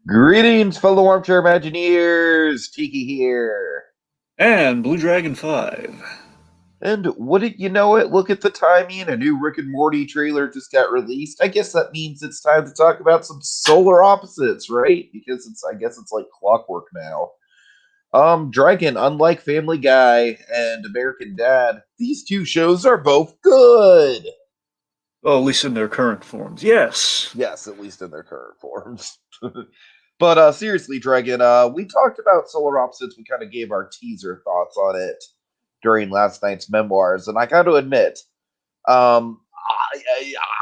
Greetings, fellow armchair Imagineers! Tiki here. And Blue Dragon 5. And wouldn't you know it? Look at the timing. A new Rick and Morty trailer just got released. I guess that means it's time to talk about some solar opposites, right? Because I guess it's like clockwork now. Dragon, unlike Family Guy and American Dad, these two shows are both good. Well, at least in their current forms. Yes. Yes, at least in their current forms. But seriously, Dragon, we talked about solar opposites. We kind of gave our teaser thoughts on it during last night's memoirs, and I got to admit, um,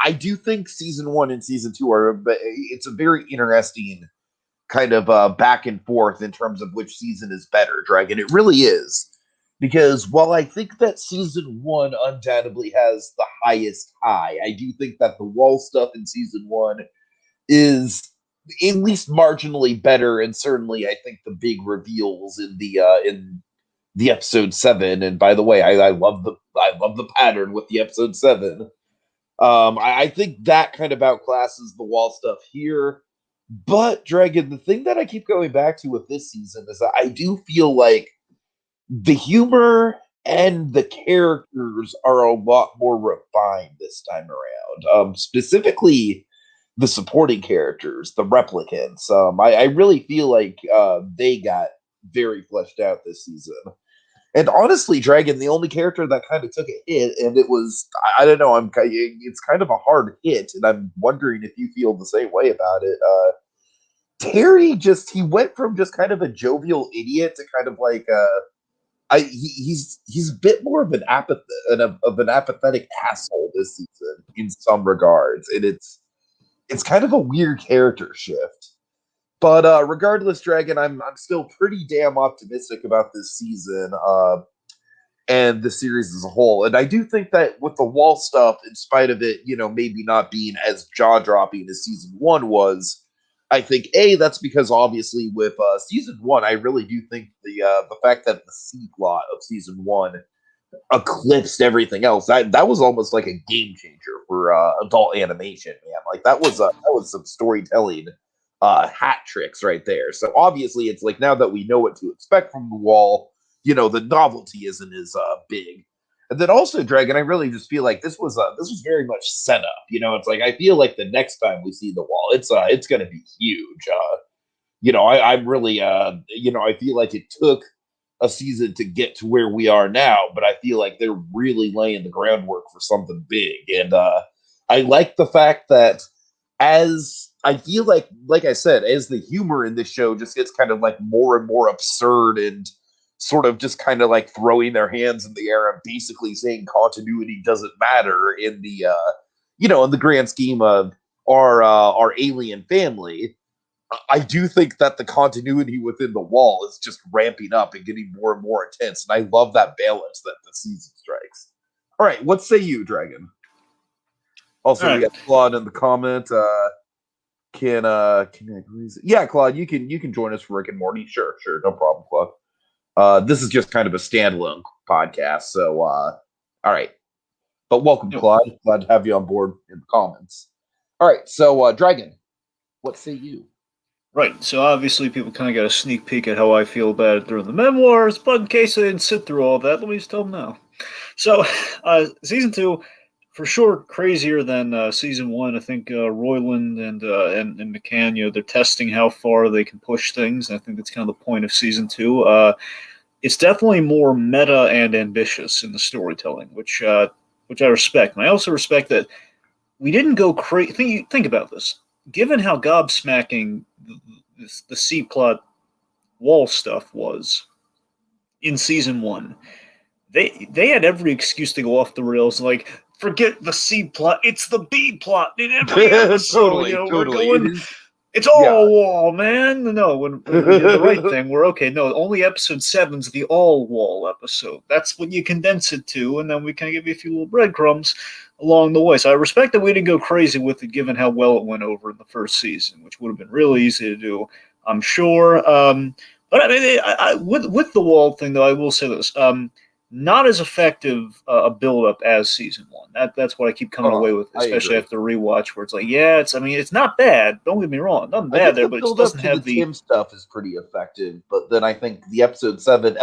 I do think season one and season two are, but it's a very interesting kind of back and forth in terms of which season is better, Dragon. It really is. Because while I think that season one undoubtedly has the highest high, I do think that the wall stuff in season one is at least marginally better, and certainly I think the big reveals in the episode seven. And by the way, I love the pattern with the episode seven. I think that kind of outclasses the wall stuff here. But Dragon, the thing that I keep going back to with this season is that I do feel like the humor and the characters are a lot more refined this time around. Specifically, the supporting characters, the replicants. I really feel like they got very fleshed out this season. And honestly, Dragon, the only character that kind of took a hit, and it was I don't know, it's kind of a hard hit, and I'm wondering if you feel the same way about it. Terry he went from just kind of a jovial idiot to kind of like he's a bit more of an apathetic asshole this season in some regards, and it's kind of a weird character shift. But regardless, Dragon, I'm still pretty damn optimistic about this season and the series as a whole. And I do think that with the wall stuff, in spite of it, maybe not being as jaw dropping as season one was, I think that's because obviously with season one, I really do think the fact that the C plot of season one eclipsed everything else. That was almost like a game changer for adult animation, man. Like that was some storytelling hat tricks right there. So obviously, it's like now that we know what to expect from the wall, the novelty isn't as big. And then also, Dragon, I really just feel like this was very much set up. It's like I feel like the next time we see the wall, it's going to be huge. I'm really I feel like it took a season to get to where we are now, but I feel like they're really laying the groundwork for something big. And I like the fact that as I feel like I said, as the humor in this show just gets kind of like more and more absurd and sort of just kind of like throwing their hands in the air and basically saying continuity doesn't matter in the in the grand scheme of our alien family. I do think that the continuity within the wall is just ramping up and getting more and more intense, and I love that balance that the season strikes. All right, what say you, Dragon? All Also, we right. got Claude in the comment. Can I yeah, Claude, you can join us for Rick and Morty. Sure, no problem, Claude. This is just kind of a standalone podcast, so all right. But welcome, Yep. Claude. Glad to have you on board in the comments. All right, so Dragon, what say you? Right. So obviously, people kind of got a sneak peek at how I feel about it during the memoirs, but in case I didn't sit through all that, let me just tell them now. So, season two, for sure, crazier than season one. I think Royland and McCann, they're testing how far they can push things. I think that's kind of the point of season two. It's definitely more meta and ambitious in the storytelling, which I respect. And I also respect that we didn't go crazy. Think about this. Given how gobsmacking the C plot wall stuff was in season one, they had every excuse to go off the rails. Like, forget the C plot; it's the B plot in every episode. We're Totally. It going. is. It's Yeah. all wall, man. No, when we did the right thing, we're okay. No, only episode seven's the all wall episode. That's what you condense it to, and then we kind of give you a few little breadcrumbs along the way. So I respect that we didn't go crazy with it, given how well it went over in the first season, which would have been really easy to do, I'm sure. But I mean, with the wall thing, though, I will say this. not as effective a build up as season one. That's what I keep coming away with, especially after the rewatch, where it's like, yeah, it's not bad. Don't get me wrong, nothing bad there, but it just doesn't have the Tim stuff is pretty effective. But then I think the episode 7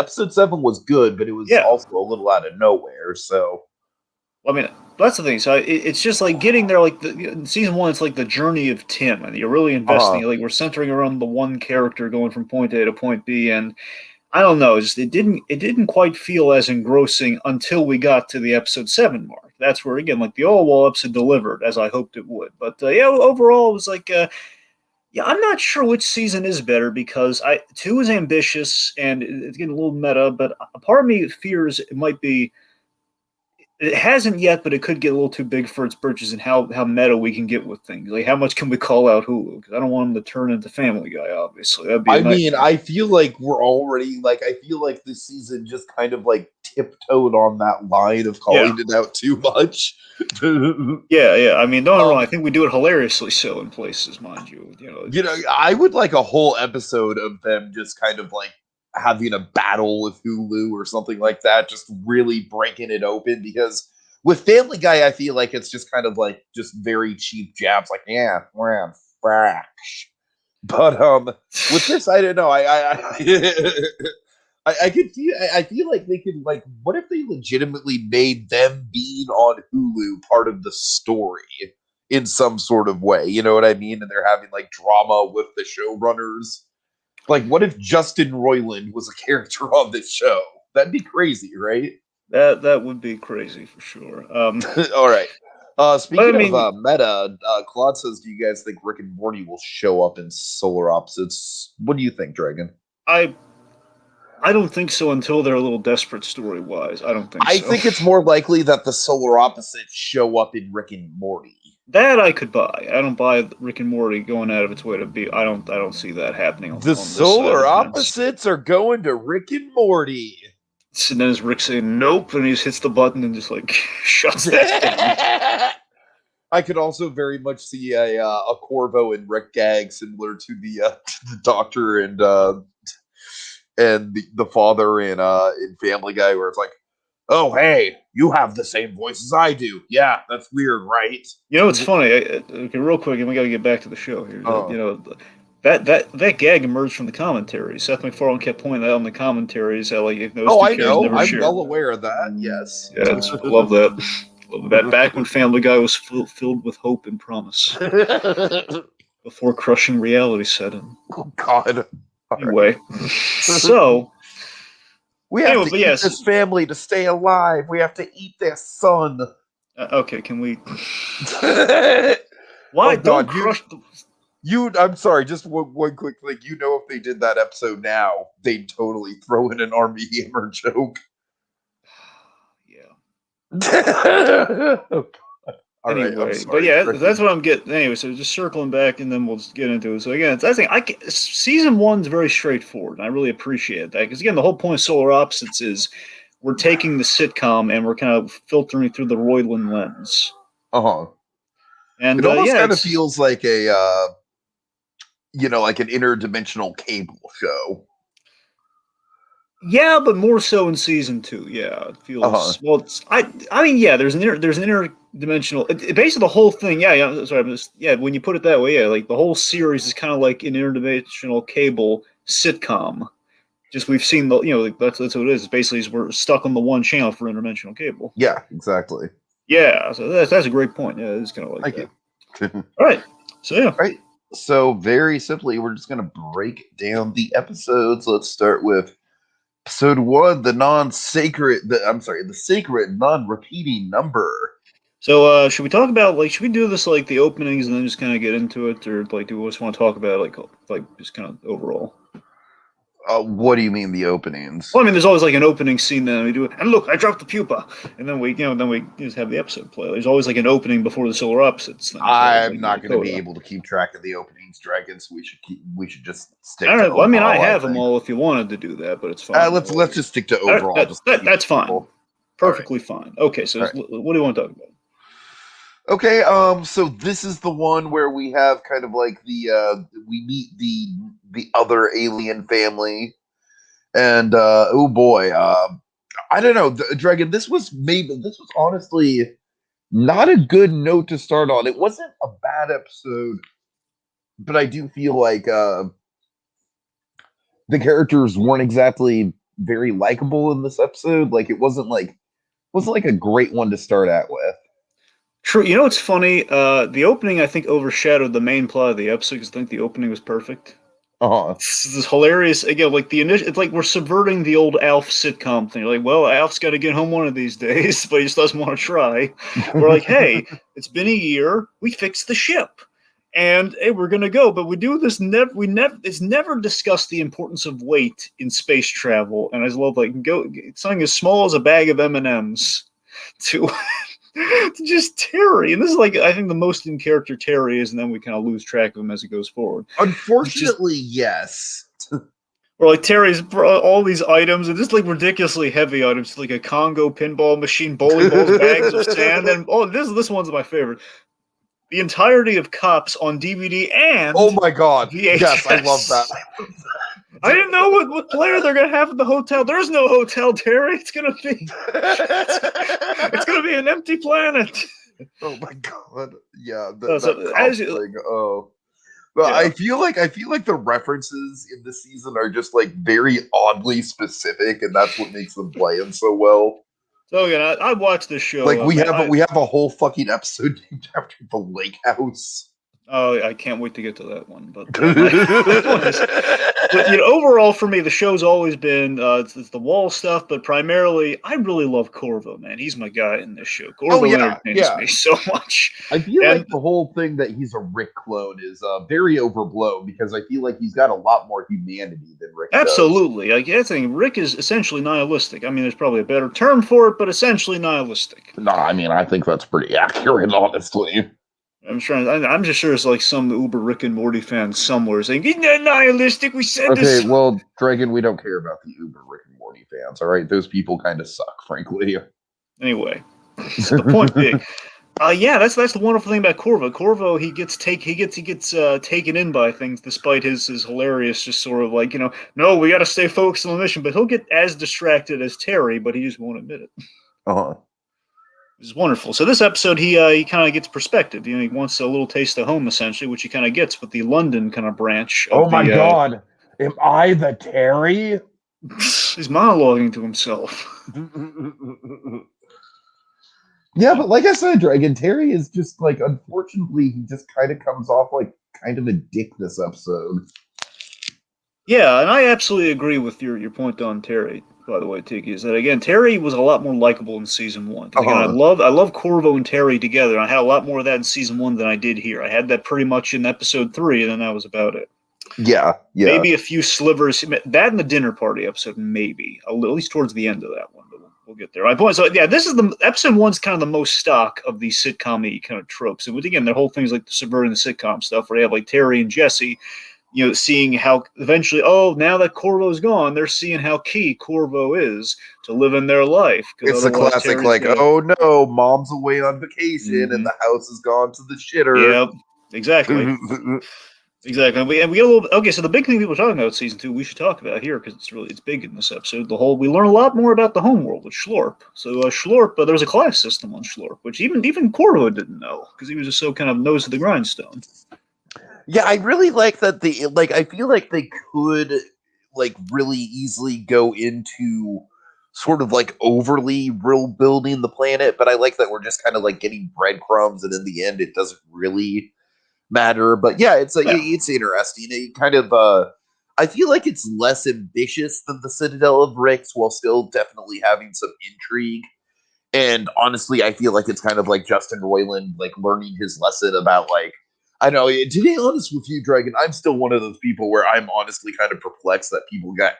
was good, but it was also a little out of nowhere. So, I mean, that's the thing. So it's just like getting there. Like in season one, it's like the journey of Tim, and you're really investing. Like we're centering around the one character going from point A to point B, and I don't know. It didn't quite feel as engrossing until we got to the episode 7 mark. That's where again, like the All episode delivered as I hoped it would. But yeah, overall, it was like, yeah, I'm not sure which season is better because 2 is ambitious and it's getting a little meta. But a part of me fears it might be. It hasn't yet, but it could get a little too big for its britches and how meta we can get with things. Like, how much can we call out Hulu? Because I don't want them to turn into Family Guy, obviously. That'd be I feel like we're already, like, I feel like this season just kind of, like, tiptoed on that line of calling it out too much. Yeah. I mean, don't get me wrong. I think we do it hilariously so in places, mind you. You know, I would like a whole episode of them just kind of, like, having a battle with Hulu or something like that, just really breaking it open, because with Family Guy, I feel like it's just kind of like just very cheap jabs, like, yeah, we're frash. But with this, I don't know. I could feel. I feel like they could, like, what if they legitimately made them being on Hulu part of the story in some sort of way? You know what I mean? And they're having like drama with the showrunners. Like, what if Justin Roiland was a character on this show? That'd be crazy, right? That would be crazy for sure. All right. Speaking of meta, Claude says, "Do you guys think Rick and Morty will show up in Solar Opposites?" What do you think, Dragon? I don't think so until they're a little desperate story-wise. I don't think so. I think it's more likely that the Solar Opposites show up in Rick and Morty. That I could buy. I don't buy Rick and Morty going out of its way to be. I don't see that happening. The Solar Opposites are going to Rick and Morty. And then as Rick saying nope, and he just hits the button and just like shuts that down. I could also very much see a Corvo and Rick gag similar to the Doctor and the father in Family Guy, where it's like, oh, hey, you have the same voice as I do. Yeah, that's weird, right? You know, it's funny. Okay, real quick, and we got to get back to the show here. You know, that gag emerged from the commentaries. Seth MacFarlane kept pointing that out in the commentaries. How, like, I know. I'm well aware of that. Yes. Yes. Love that. Love that. Back when Family Guy was filled with hope and promise. Before crushing reality set in. Oh, God. Anyway, so we have to eat this family to stay alive. We have to eat their son. Okay, can we? Why don't crush you? I'm sorry. Just one quick thing. You know, if they did that episode now, they'd totally throw in an Army Hammer joke. Yeah. Anyway, but yeah, that's what I'm getting. Anyway, so just circling back, and then we'll just get into it. So again, I think season one's very straightforward, and I really appreciate that, because again, the whole point of Solar Opposites is we're taking the sitcom and we're kind of filtering through the Roiland lens. And it almost kind of feels like a, like an interdimensional cable show. Yeah, but more so in season 2. Yeah, it feels well. I mean, yeah. There's an interdimensional. Basically, the whole thing. Yeah. Sorry, when you put it that way, yeah. Like the whole series is kind of like an interdimensional cable sitcom. Just we've seen that's what it is. Basically, we're stuck on the one channel for interdimensional cable. Yeah, exactly. Yeah, so that's a great point. Yeah, it's kind of like that. Thank you. All right. So yeah. All right. So very simply, we're just gonna break down the episodes. Let's start with Episode 1, the sacred non-repeating number. So should we talk about, like, should we do this like the openings and then just kind of get into it, or like do we just want to talk about like just kind of overall? What do you mean the openings? Well, I mean, there's always like an opening scene, then we do it, and look, I dropped the pupa, and then we just have the episode play. There's always like an opening before the Solar Opposites thing. I'm not going to be able to keep track of the openings, Dragon. So we should just stick. All right. Well, I mean, I have them all if you wanted to do that, but it's fine. Let's just stick to overall. That's fine. Perfectly fine. Okay. So what do you want to talk about? Okay, so this is the one where we have kind of like we meet the other alien family, and oh boy, I don't know, Dragon. This was honestly not a good note to start on. It wasn't a bad episode, but I do feel like the characters weren't exactly very likable in this episode. Like it wasn't like a great one to start out with. True. You know what's funny? The opening I think overshadowed the main plot of the episode because I think the opening was perfect. Uh-huh. This is hilarious. Again, like the initial, it's like we're subverting the old Alf sitcom thing. Like, well, Alf's got to get home one of these days, but he just doesn't want to try. We're like, hey, it's been a year. We fixed the ship, and hey, we're gonna go. But we do this. It's never discussed the importance of weight in space travel. And I just love like go something as small as a bag of M&Ms to just Terry. And this is like I think the most in character Terry is, and then we kind of lose track of him as it goes forward. Unfortunately, yes. Or like Terry's brought all these items and just like ridiculously heavy items, like a Congo pinball machine, bowling balls, bags of sand, and this one's my favorite. The entirety of Cops on DVD and oh my god, VHS. yes, I love that. I didn't know what player they're gonna have at the hotel. There's no hotel, Terry. It's gonna be an empty planet. Oh my god, yeah. But Yeah. I feel like the references in this season are just like very oddly specific, and that's what makes them play them so well. So again, I watched this show. Like we have a whole fucking episode named after the lake house. Oh, I can't wait to get to that one. But, but overall for me, the show's always been it's the wall stuff, but primarily I really love Corvo, man. He's my guy in this show. Corvo entertains me so much. I feel like the whole thing that he's a Rick clone is very overblown because I feel like he's got a lot more humanity than Rick. Absolutely. I think Rick is essentially nihilistic. I mean, there's probably a better term for it, but essentially nihilistic. No, I mean, I think that's pretty accurate, honestly. I'm just sure it's like some uber Rick and Morty fan somewhere saying, "Isn't that nihilistic? We said this." Okay, well, Dragon, we don't care about the uber Rick and Morty fans, all right? Those people kind of suck, frankly. Anyway, so the point being, that's the wonderful thing about Corvo. Corvo, he gets taken in by things despite his hilarious, just sort of like no, we got to stay focused on the mission. But he'll get as distracted as Terry, but he just won't admit it. It's wonderful. So this episode, he kind of gets perspective. He wants a little taste of home, essentially, which he kind of gets with the London kind of branch. Oh my god, am I the Terry? He's monologuing to himself. Yeah, but like I said, Dragon, Terry is just like, unfortunately, he just kind of comes off like kind of a dick this episode. Yeah, and I absolutely agree with your point on Terry. By the way, Tiki, is that again Terry was a lot more likable in season one. Again, I love Corvo and Terry together. I had a lot more of that in season one than I did here. I had that pretty much in episode 3, and then that was about it. Yeah. Maybe a few slivers. That and the dinner party episode, maybe at least towards the end of that one. But we'll get there. My point. So yeah, this is the episode 1's kind of the most stock of these sitcom-y kind of tropes. And again, their whole thing is like subverting the sitcom stuff, where they have like Terry and Jesse. Seeing how eventually, now that Corvo's gone, they're seeing how key Corvo is to living their life. It's a classic, oh no, mom's away on vacation and the house has gone to the shitter. Yep, exactly. Exactly. And we get a little. Okay, so the big thing people are talking about season 2, we should talk about here because it's big in this episode. We learn a lot more about the homeworld with Schlorp. So Schlorp, there's a class system on Schlorp, which even Corvo didn't know because he was just so kind of nose to the grindstone. Yeah, I really like that I feel like they could really easily go into sort of like overly real building the planet, but I like that we're just kind of like getting breadcrumbs and in the end it doesn't really matter. But yeah, it's interesting. It kind of I feel like it's less ambitious than the Citadel of Ricks while still definitely having some intrigue. And honestly, I feel like it's kind of like Justin Roiland learning his lesson about I know, to be honest with you, Dragon, I'm still one of those people where I'm honestly kind of perplexed that people got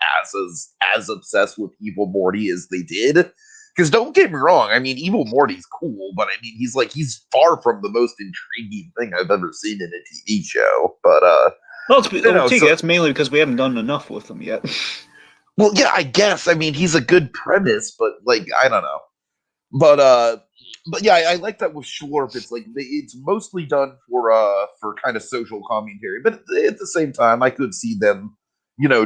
as obsessed with Evil Morty as they did. Because don't get me wrong, I mean, Evil Morty's cool, but I mean, he's far from the most intriguing thing I've ever seen in a TV show. But that's mainly because we haven't done enough with him yet. Well, yeah, I guess. I mean, he's a good premise, but I don't know. But yeah, I like that with Schlorp. It's it's mostly done for kind of social commentary, but at the same time, I could see them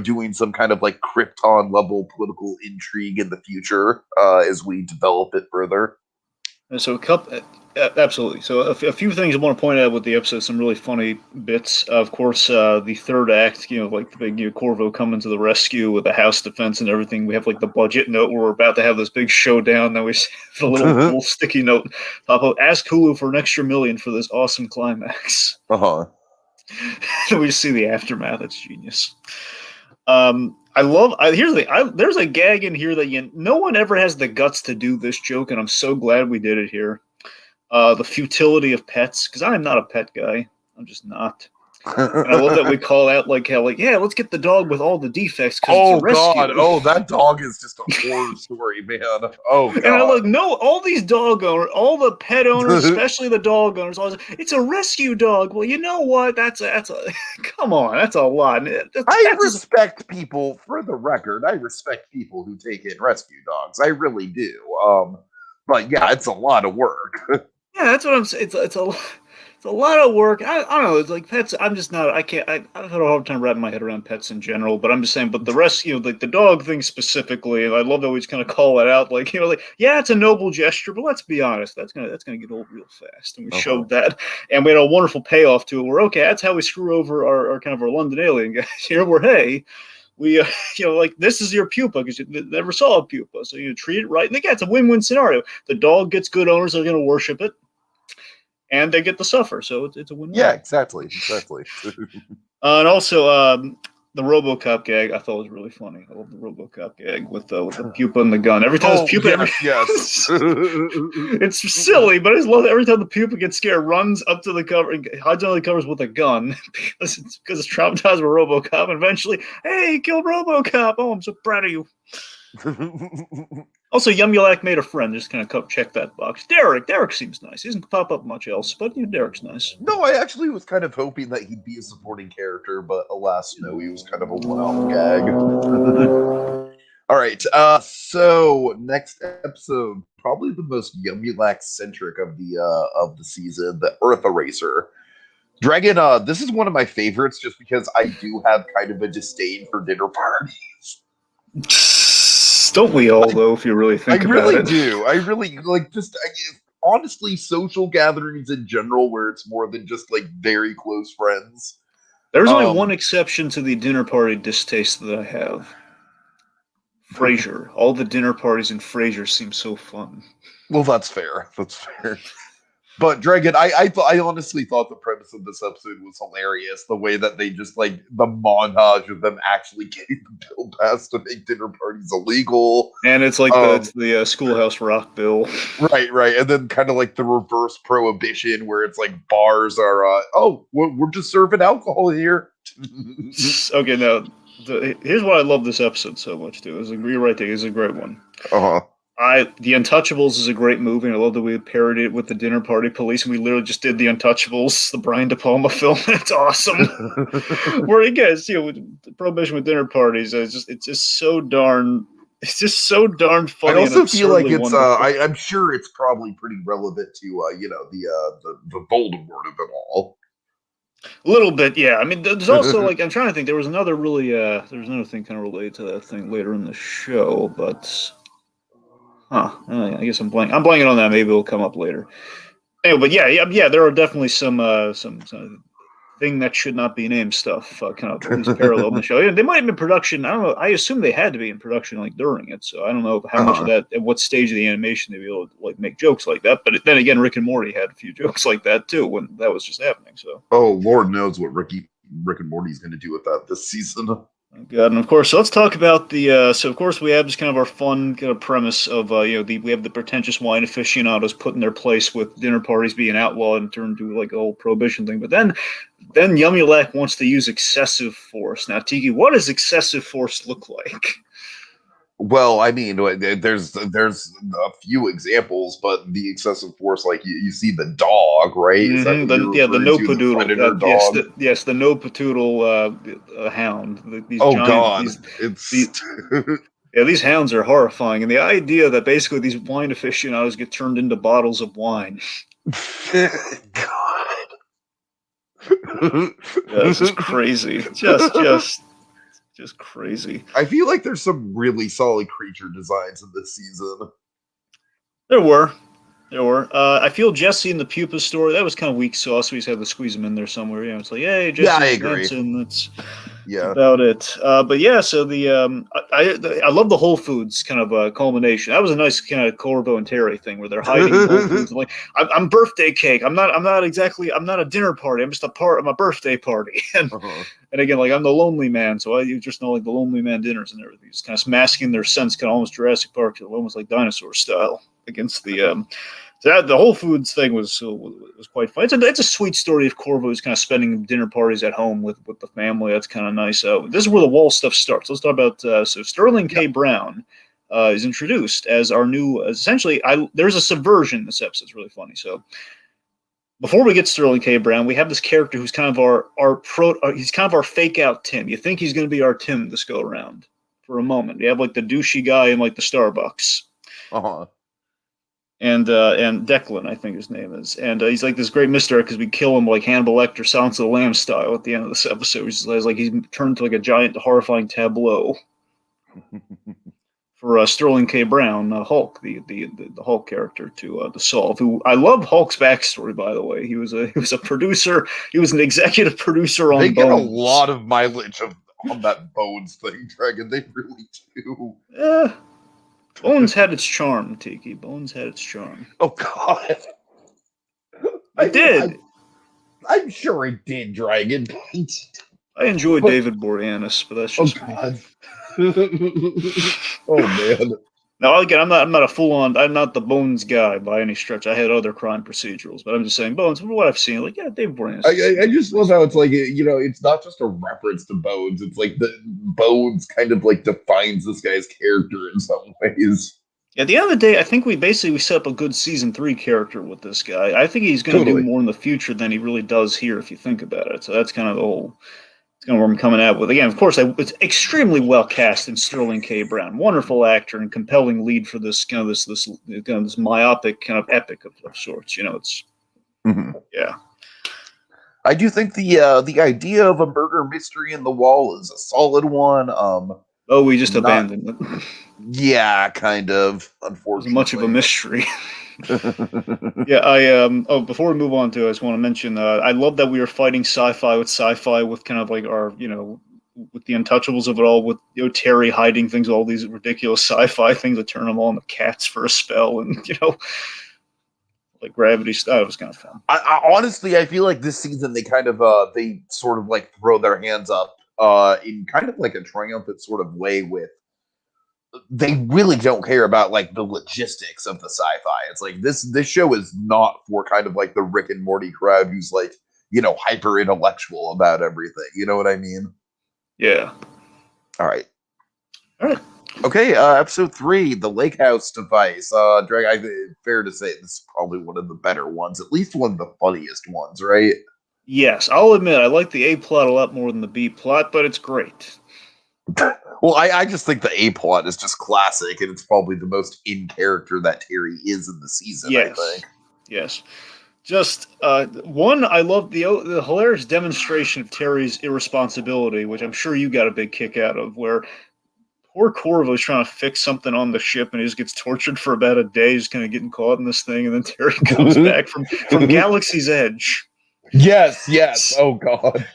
doing some kind of like Krypton level political intrigue in the future as we develop it further. And so, absolutely. So, a few things I want to point out with the episode. Some really funny bits. Of course, the third act. Like the big Corvo coming to the rescue with the house defense and everything. We have like the budget note where we're about to have this big showdown. Then we have a little sticky note top of ask Hulu for an extra $1 million for this awesome climax. We just see the aftermath. It's genius. Here's the thing. There's a gag in here that no one ever has the guts to do this joke, and I'm so glad we did it here. The futility of pets, because I am not a pet guy. I'm just not. And I love that we call out yeah, let's get the dog with all the defects. Oh God! Oh, that dog is just a horror story, man. Oh God! And I'm like, no, all these dog owners, all the pet owners, especially the dog owners, always, it's a rescue dog. Well, you know what? That's a come on, that's a lot. I respect people, for the record. I respect people who take in rescue dogs. I really do. But yeah, it's a lot of work. Yeah, that's what I'm saying. It's a lot of work. I don't know. It's like pets. I'm just not. I can't. I've had a hard time wrapping my head around pets in general. But I'm just saying. But the rescue, like the dog thing specifically, and I love that we just kind of call it out. Yeah, it's a noble gesture, but let's be honest. That's gonna get old real fast. And we showed that, and we had a wonderful payoff to it. We're okay. That's how we screw over our kind of our London alien guys here. We this is your pupa because you never saw a pupa, so you treat it right. And again, it's a win-win scenario. The dog gets good owners that are going to worship it, and they get to suffer. So it's a win-win. Yeah, exactly. And also, the RoboCop gag I thought was really funny. I love the RoboCop gag with the pupa and the gun. Every time his pupa, yes. It's silly, but I just love it. Every time the pupa gets scared, runs up to the cover and hides under the covers with a gun because it's traumatized with RoboCop. And eventually, hey, he killed RoboCop. Oh, I'm so proud of you. Also, Yumulak made a friend. Just kind of check that box. Derek seems nice. He doesn't pop up much else, but Derek's nice. No, I actually was kind of hoping that he'd be a supporting character, but alas, no, he was kind of a one-off gag. All right, so next episode, probably the most Yumulak-centric of the season, the Earth Eraser. Dragon, this is one of my favorites just because I do have kind of a disdain for dinner parties. Don't we all, though, if you really think about it? I really do. I really, honestly, social gatherings in general where it's more than just, very close friends. There's only one exception to the dinner party distaste that I have. Frasier. All the dinner parties in Frasier seem so fun. Well, that's fair. But Dragon, I honestly thought the premise of this episode was hilarious. The way that they just the montage of them actually getting the bill passed to make dinner parties illegal, and it's it's the Schoolhouse Rock bill, right, and then kind of the reverse prohibition where it's bars are we're just serving alcohol here. Okay, now here's why I love this episode so much too. You're right there. It's a great one. The Untouchables is a great movie, and I love that we parodied it with the Dinner Party Police, and we literally just did the Untouchables, the Brian De Palma film. It's awesome. Where he gets, prohibition with dinner parties, it's just so darn funny. I also feel like it's I'm sure it's probably pretty relevant to the Voldemort of it all. A little bit, yeah. I mean, there's also I'm trying to think. There was another thing kind of related to that thing later in the show, but. I guess I'm blanking on that. Maybe it'll come up later. Anyway, but yeah. There are definitely some thing that should not be named stuff kind of at least parallel in the show. Yeah, they might have been in production. I don't know. I assume they had to be in production during it. So I don't know how much of that, at what stage of the animation they'd be able to make jokes like that. But then again, Rick and Morty had a few jokes like that too when that was just happening. So Lord knows what Rick and Morty's going to do with that this season. Oh God, and of course, so let's talk about the. So of course, we have this kind of our fun kind of premise of we have the pretentious wine aficionados put in their place with dinner parties being outlawed and turned to a whole prohibition thing. But then Yumulak wants to use excessive force. Now, Tiki, what does excessive force look like? Well, I mean, there's a few examples, but the excessive force, you see the dog, right? Mm-hmm. The Nopadoodle. Yes, the Nopadoodle hound. God, these hounds are horrifying, and the idea that basically these wine aficionados get turned into bottles of wine. God, this is crazy. Just crazy. I feel like there's some really solid creature designs in this season. There were. I feel Jesse in the Pupa story, that was kind of weak sauce. We just had to squeeze him in there somewhere. You know, it's like, hey, Yeah, I Jesse's agree. dancing. That's Yeah. about it. But yeah, so I love the Whole Foods kind of culmination. That was a nice kind of Corvo and Terry thing where they're hiding in Whole Foods. I'm like, I'm birthday cake. I'm not a dinner party. I'm just a part of my birthday party. And Uh-huh. and again, like I'm the lonely man, so you just know like the lonely man dinners and everything. Just kind of masking their sense, kind of almost Jurassic Park, almost like dinosaur style against the. So the Whole Foods thing was quite fun. It's a sweet story of Corvo's kind of spending dinner parties at home with the family. That's kind of nice. This is where the wall stuff starts. Let's talk about so Sterling K. Brown is introduced as our new essentially. There's a subversion in this episode. It's really funny. So before we get Sterling K. Brown, we have this character who's kind of he's kind of our fake out Tim. You think he's going to be our Tim this go around for a moment. You have like the douchey guy in like the Starbucks. Uh-huh. And Declan, I think his name is, and he's like this great mystery because we kill him like Hannibal Lecter, Silence of the Lambs style at the end of this episode. He's like he's turned to like a giant, horrifying tableau for Sterling K. Brown, Hulk, the Hulk character to solve. Who I love Hulk's backstory, by the way. He was a producer. He was an executive producer on. They get Bones. a lot of mileage on that Bones thing, Dragon. They really do. Yeah. Bones had its charm, Tiki. Bones had its charm. Oh God, It did. I'm sure it did, Dragon. I enjoy David Boreanaz, but that's just God. Oh man. Now again, I'm not a full on. I'm not the Bones guy by any stretch. I had other crime procedurals, but I'm just saying Bones. From what I've seen, like yeah, David Boreanaz. I just love how it's like it's not just a reference to Bones. It's like the Bones kind of like defines this guy's character in some ways. At the end of the day, I think we set up a good season 3 character with this guy. I think he's going to do more in the future than he really does here, if you think about it. So that's kind of the whole. It's kind of where I'm coming at with. Again, of course, it's extremely well cast in Sterling K. Brown. Wonderful actor and compelling lead for this kind of this myopic kind of epic of sorts. You know, it's yeah. I do think the idea of a murder mystery in the wall is a solid one. We just abandoned it. Yeah, kind of. Unfortunately, much of a mystery. Yeah, before we move on to it, I just want to mention I love that we are fighting sci-fi with kind of like our with the untouchables of it all, with Terry hiding things, all these ridiculous sci-fi things that turn them all into cats for a spell, and like gravity stuff. It was kind of fun. I honestly, I feel like this season they kind of they sort of like throw their hands up in kind of like a triumphant sort of way with. They really don't care about like the logistics of the sci-fi. It's like this show is not for kind of like the Rick and Morty crowd who's like hyper intellectual about everything. You know what I mean? Yeah. All right. Okay. Episode 3, the Lake House device. Drag. Fair to say this is probably one of the better ones, at least one of the funniest ones, right? Yes, I'll admit I like the A plot a lot more than the B plot, but it's great. Well, I just think the A plot is just classic, and it's probably the most in character that Terry is in the season. Yes. I think. Yes. Just one, I love the hilarious demonstration of Terry's irresponsibility, which I'm sure you got a big kick out of, where poor Corvo's trying to fix something on the ship, and he just gets tortured for about a day, just kind of getting caught in this thing, and then Terry comes back from Galaxy's Edge. Yes. Oh God.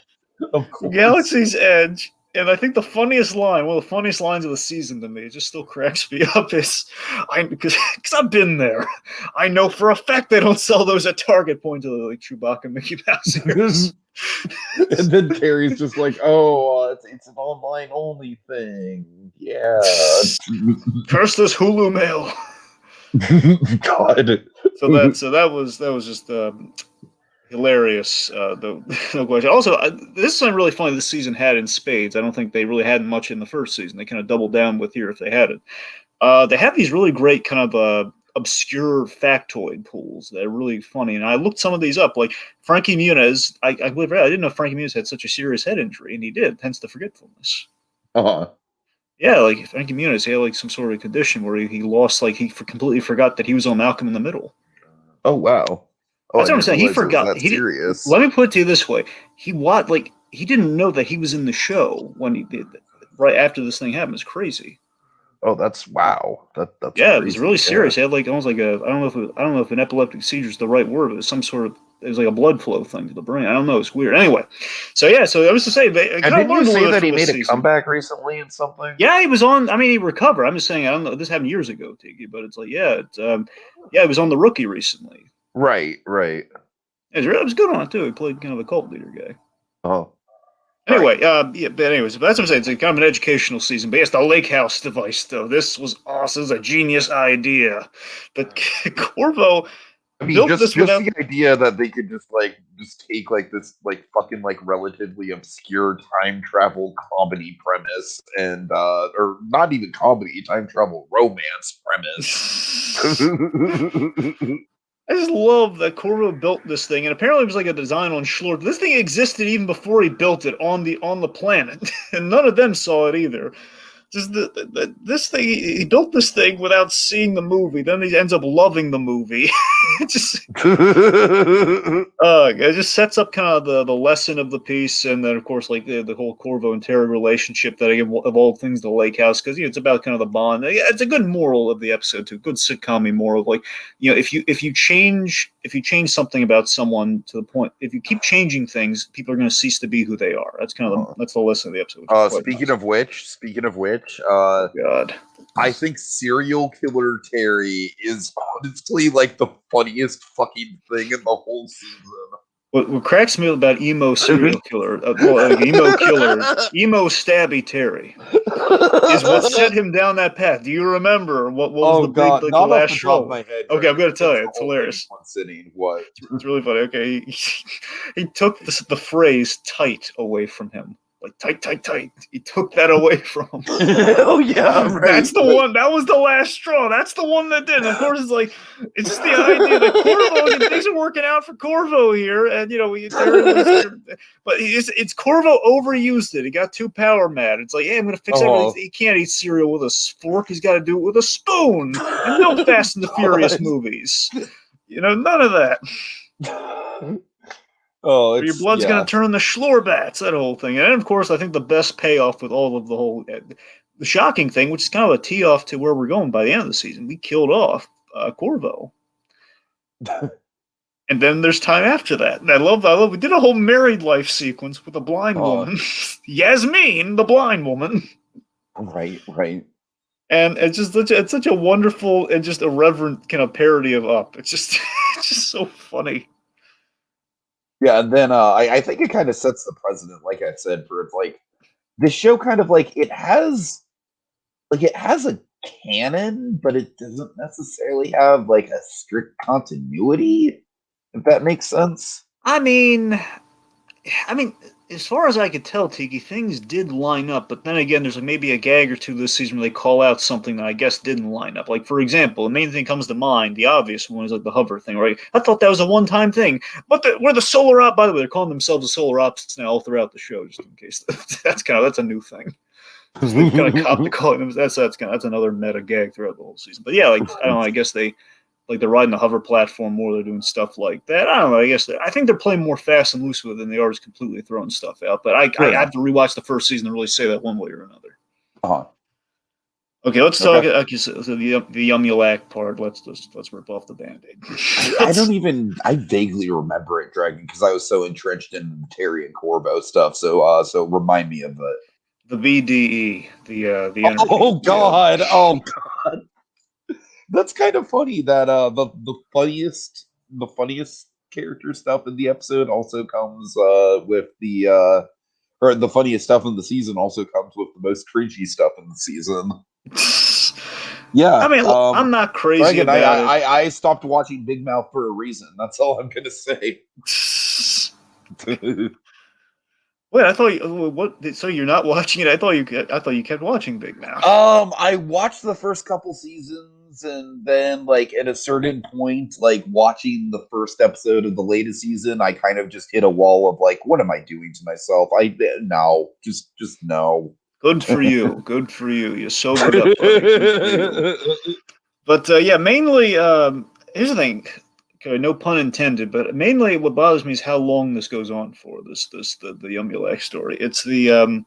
Of course. Galaxy's Edge. And I think the funniest line, one of the funniest lines of the season to me, it just still cracks me up, is because I've been there. I know for a fact they don't sell those at Target, point to like Chewbacca, Mickey Mouse ears. And then Terry's just like, "Oh, it's an online only thing." Yeah. Curse this Hulu mail. God. So that was just hilarious. No question. Also, this is something really funny this season had in spades. I don't think they really had much in the first season. They kind of doubled down with here if they had it. They have these really great kind of obscure factoid pools that are really funny. And I looked some of these up. Like Frankie Muniz, I didn't know Frankie Muniz had such a serious head injury, and he did, hence the forgetfulness. Uh-huh. Yeah, like Frankie Muniz, he had like some sort of condition where he lost, like he completely forgot that he was on Malcolm in the Middle. Oh, wow. That's what I'm saying. He forgot. Serious. Let me put it to you this way: he didn't know that he was in the show when he did. right after this thing happened. It's crazy. Oh, that's wow. That's Yeah, crazy. it was really serious. He had like almost like a I don't know if an epileptic seizure is the right word, but it was some sort of it was like a blood flow thing to the brain. I don't know. It's weird. Anyway, so yeah, so I was to say, I And kind of didn't you learned a say little bit that he from this made a season. comeback recently in something? Yeah, he was on. I mean, he recovered. I'm just saying. I don't know. This happened years ago, Tiki, but it's like, yeah, yeah, he was on The Rookie recently. Right. It was good on it too. He played kind of a cult leader guy. Oh. Anyway, yeah, but anyways, that's what I'm saying. It's kind of an educational season. But yes, the lake house device, though. This was awesome. This was a genius idea. But Corvo I mean, built just this without. the idea that they could just take like this fucking relatively obscure time travel comedy premise and or not even comedy, time travel romance premise. I just love that Corvo built this thing, and apparently it was like a design on Schlor. This thing existed even before he built it on the planet, and none of them saw it either. Just this thing, he built this thing without seeing the movie. Then he ends up loving the movie. it just it just sets up kind of the lesson of the piece, and then of course like the whole Corvo and Terry relationship that again of all things the lake house, because it's about kind of the bond. It's a good moral of the episode too, good sitcom moral of like if you change something about someone to the point, if you keep changing things, people are going to cease to be who they are. That's kind of that's the lesson of the episode. Speaking of which, oh God. I think serial killer Terry is honestly like the funniest fucking thing in the whole season. What cracks me about emo serial killer, emo stabby Terry, is what set him down that path. Do you remember what was the big the last straw? My head, okay, I'm gonna tell you, it's hilarious. One sitting, what? It's really funny. Okay, he took the phrase "tight" away from him. Like tight. He took that away from him. Oh yeah, right. That's the one. That was the last straw. That's the one that did. And of course, it's just the idea that Corvo, things are working out for Corvo here, and but it's Corvo overused it. He got too power mad. It's like, hey, I'm gonna fix everything. He can't eat cereal with a fork. He's got to do it with a spoon. And no Fast and the Furious movies. None of that. Your blood's going to turn the Schlorbats, that whole thing. And then, of course, I think the best payoff with all of the whole, the shocking thing, which is kind of a tee off to where we're going by the end of the season, we killed off Corvo. And then there's time after that. And I love, we did a whole married life sequence with a blind woman. Yasmin, the blind woman. Right. And it's such a wonderful and just irreverent kind of parody of Up. It's just so funny. Yeah, and then I think it kind of sets the precedent, like I said, for it's like this show kind of it has a canon, but it doesn't necessarily have a strict continuity, if that makes sense. I mean, as far as I could tell, Tiki, things did line up, but then again, there's maybe a gag or two this season where they call out something that I guess didn't line up. Like, for example, the main thing comes to mind, the obvious one is the hover thing, right? I thought that was a one-time thing. But we're the solar op, by the way, they're calling themselves the solar opposites now all throughout the show, just in case. That's a new thing. They've kind of copped to calling them. That's another meta gag throughout the whole season. But yeah, I don't know, I guess they're riding the hover platform more. They're doing stuff like that. I don't know. I think they're playing more fast and loose with it than they are just completely throwing stuff out. But I have to rewatch the first season to really say that one way or another. Okay, let's talk. The Yumulac part. Let's rip off the Band-Aid. I vaguely remember it, Dragon, because I was so entrenched in Terry and Corvo stuff. So remind me of it. The VDE. Oh God. That's kind of funny that the funniest character stuff in the episode also comes with the funniest stuff in the season also comes with the most cringy stuff in the season. Yeah, I mean, I'm not crazy about it. I stopped watching Big Mouth for a reason. That's all I'm gonna say. Wait, I thought so you're not watching it? I thought you kept watching Big Mouth. I watched the first couple seasons, and then at a certain point, watching the first episode of the latest season, I kind of just hit a wall of what am I doing to myself? Just no. Good for you. Good for you. You sobered up, buddy. Good for you. But yeah, mainly here's the thing. Okay, no pun intended, but mainly what bothers me is how long this goes on for. The Yumulac story. It's the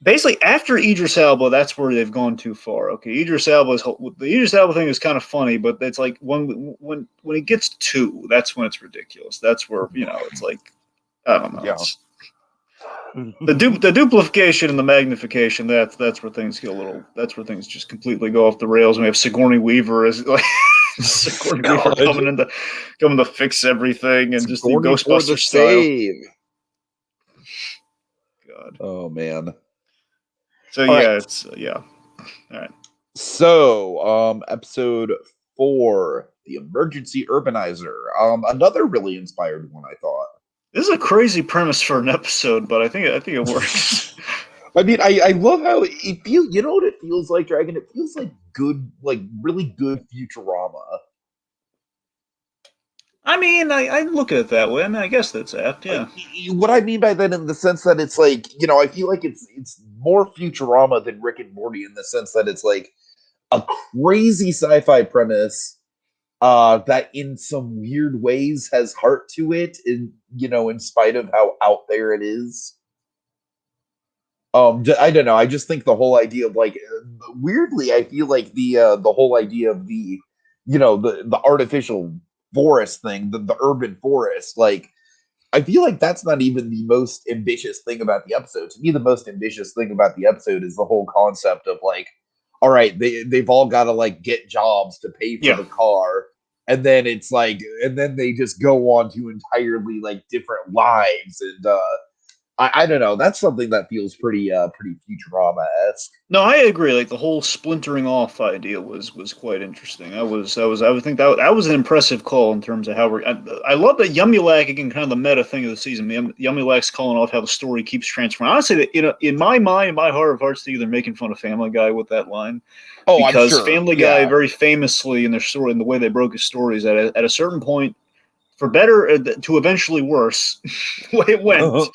basically after Idris Elba, that's where they've gone too far. Okay, the Idris Elba thing is kind of funny, but it's like when it gets two, that's when it's ridiculous. That's where it's like I don't know. Yeah. It's the duplication and the magnification. That's where things get a little. That's where things just completely go off the rails. And we have Sigourney Weaver as like Sigourney Weaver coming to fix everything and just the Sigourney for the Ghostbusters style. save. God. Oh man. So All yeah, right. it's yeah. All right. So, episode 4, the emergency urbanizer. Another really inspired one, I thought. This is a crazy premise for an episode, but I think it works. I mean, I love how it feels. You know what it feels like, Dragon? It feels like good, like really good Futurama. I mean, I look at it that way. I mean, I guess that's apt. Yeah. Like, what I mean by that, in the sense that it's like, I feel like it's more Futurama than Rick and Morty, in the sense that it's like a crazy sci-fi premise that in some weird ways has heart to it, in spite of how out there it is. I don't know. I just think the whole idea of like, weirdly, I feel like the whole idea of the artificial forest thing, the urban forest, like, I feel like that's not even the most ambitious thing about the episode. To me, the most ambitious thing about the episode is the whole concept of like, all right, they've all got to like get jobs to pay for the car, and then it's like, and then they just go on to entirely like different lives, and I don't know. That's something that feels pretty Futurama-esque. No, I agree. Like the whole splintering off idea was quite interesting. I would think that was an impressive call in terms of how I love that Yumulak, again, kind of the meta thing of the season. Yumulak's calling off how the story keeps transferring. Honestly, in my mind, in my heart of hearts, they're making fun of Family Guy with that line. Oh, because I'm sure. Family Guy very famously in their story, in the way they broke his stories, at a certain point, for better to eventually worse, the way it went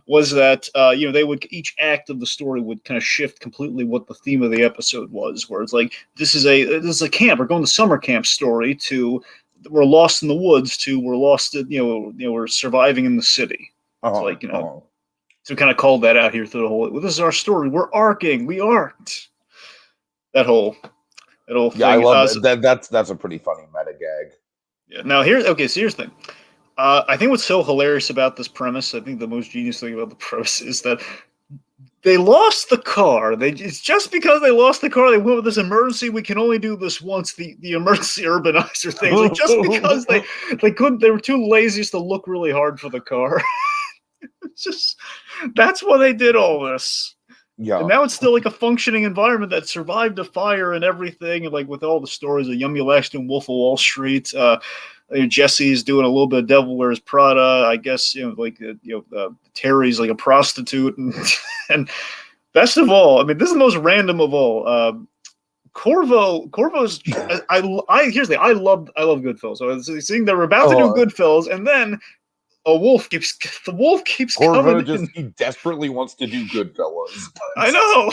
was that they would, each act of the story would kind of shift completely what the theme of the episode was. Where it's like, this is a camp, we're going to summer camp story, to we're lost in the woods, to we're lost at, we're surviving in the city. It's like, so we kind of called that out here through the whole. Well, this is our story. We're arcing. We arced. That whole thing. Yeah, I love that. That's a pretty funny meta gag. Yeah. Now here's the thing. I think what's so hilarious about this premise, I think the most genius thing about the premise, is that they lost the car. It's just because they lost the car, they went with this emergency. We can only do this once. The emergency urbanizer thing. Like, just because they couldn't, they were too lazy to look really hard for the car. It's just, that's why they did all this. Yeah. And now it's still like a functioning environment that survived a fire and everything, and like with all the stories of Yumulak doing Wolf of Wall Street, Jesse's doing a little bit of Devil Wears Prada. I guess Terry's like a prostitute, and best of all, I mean, this is the most random of all. Corvo's. Here's the thing. I love Goodfellas. So I was seeing they were about to do Goodfellas, and then the wolf keeps Corvo coming. He desperately wants to do Goodfellas. I know.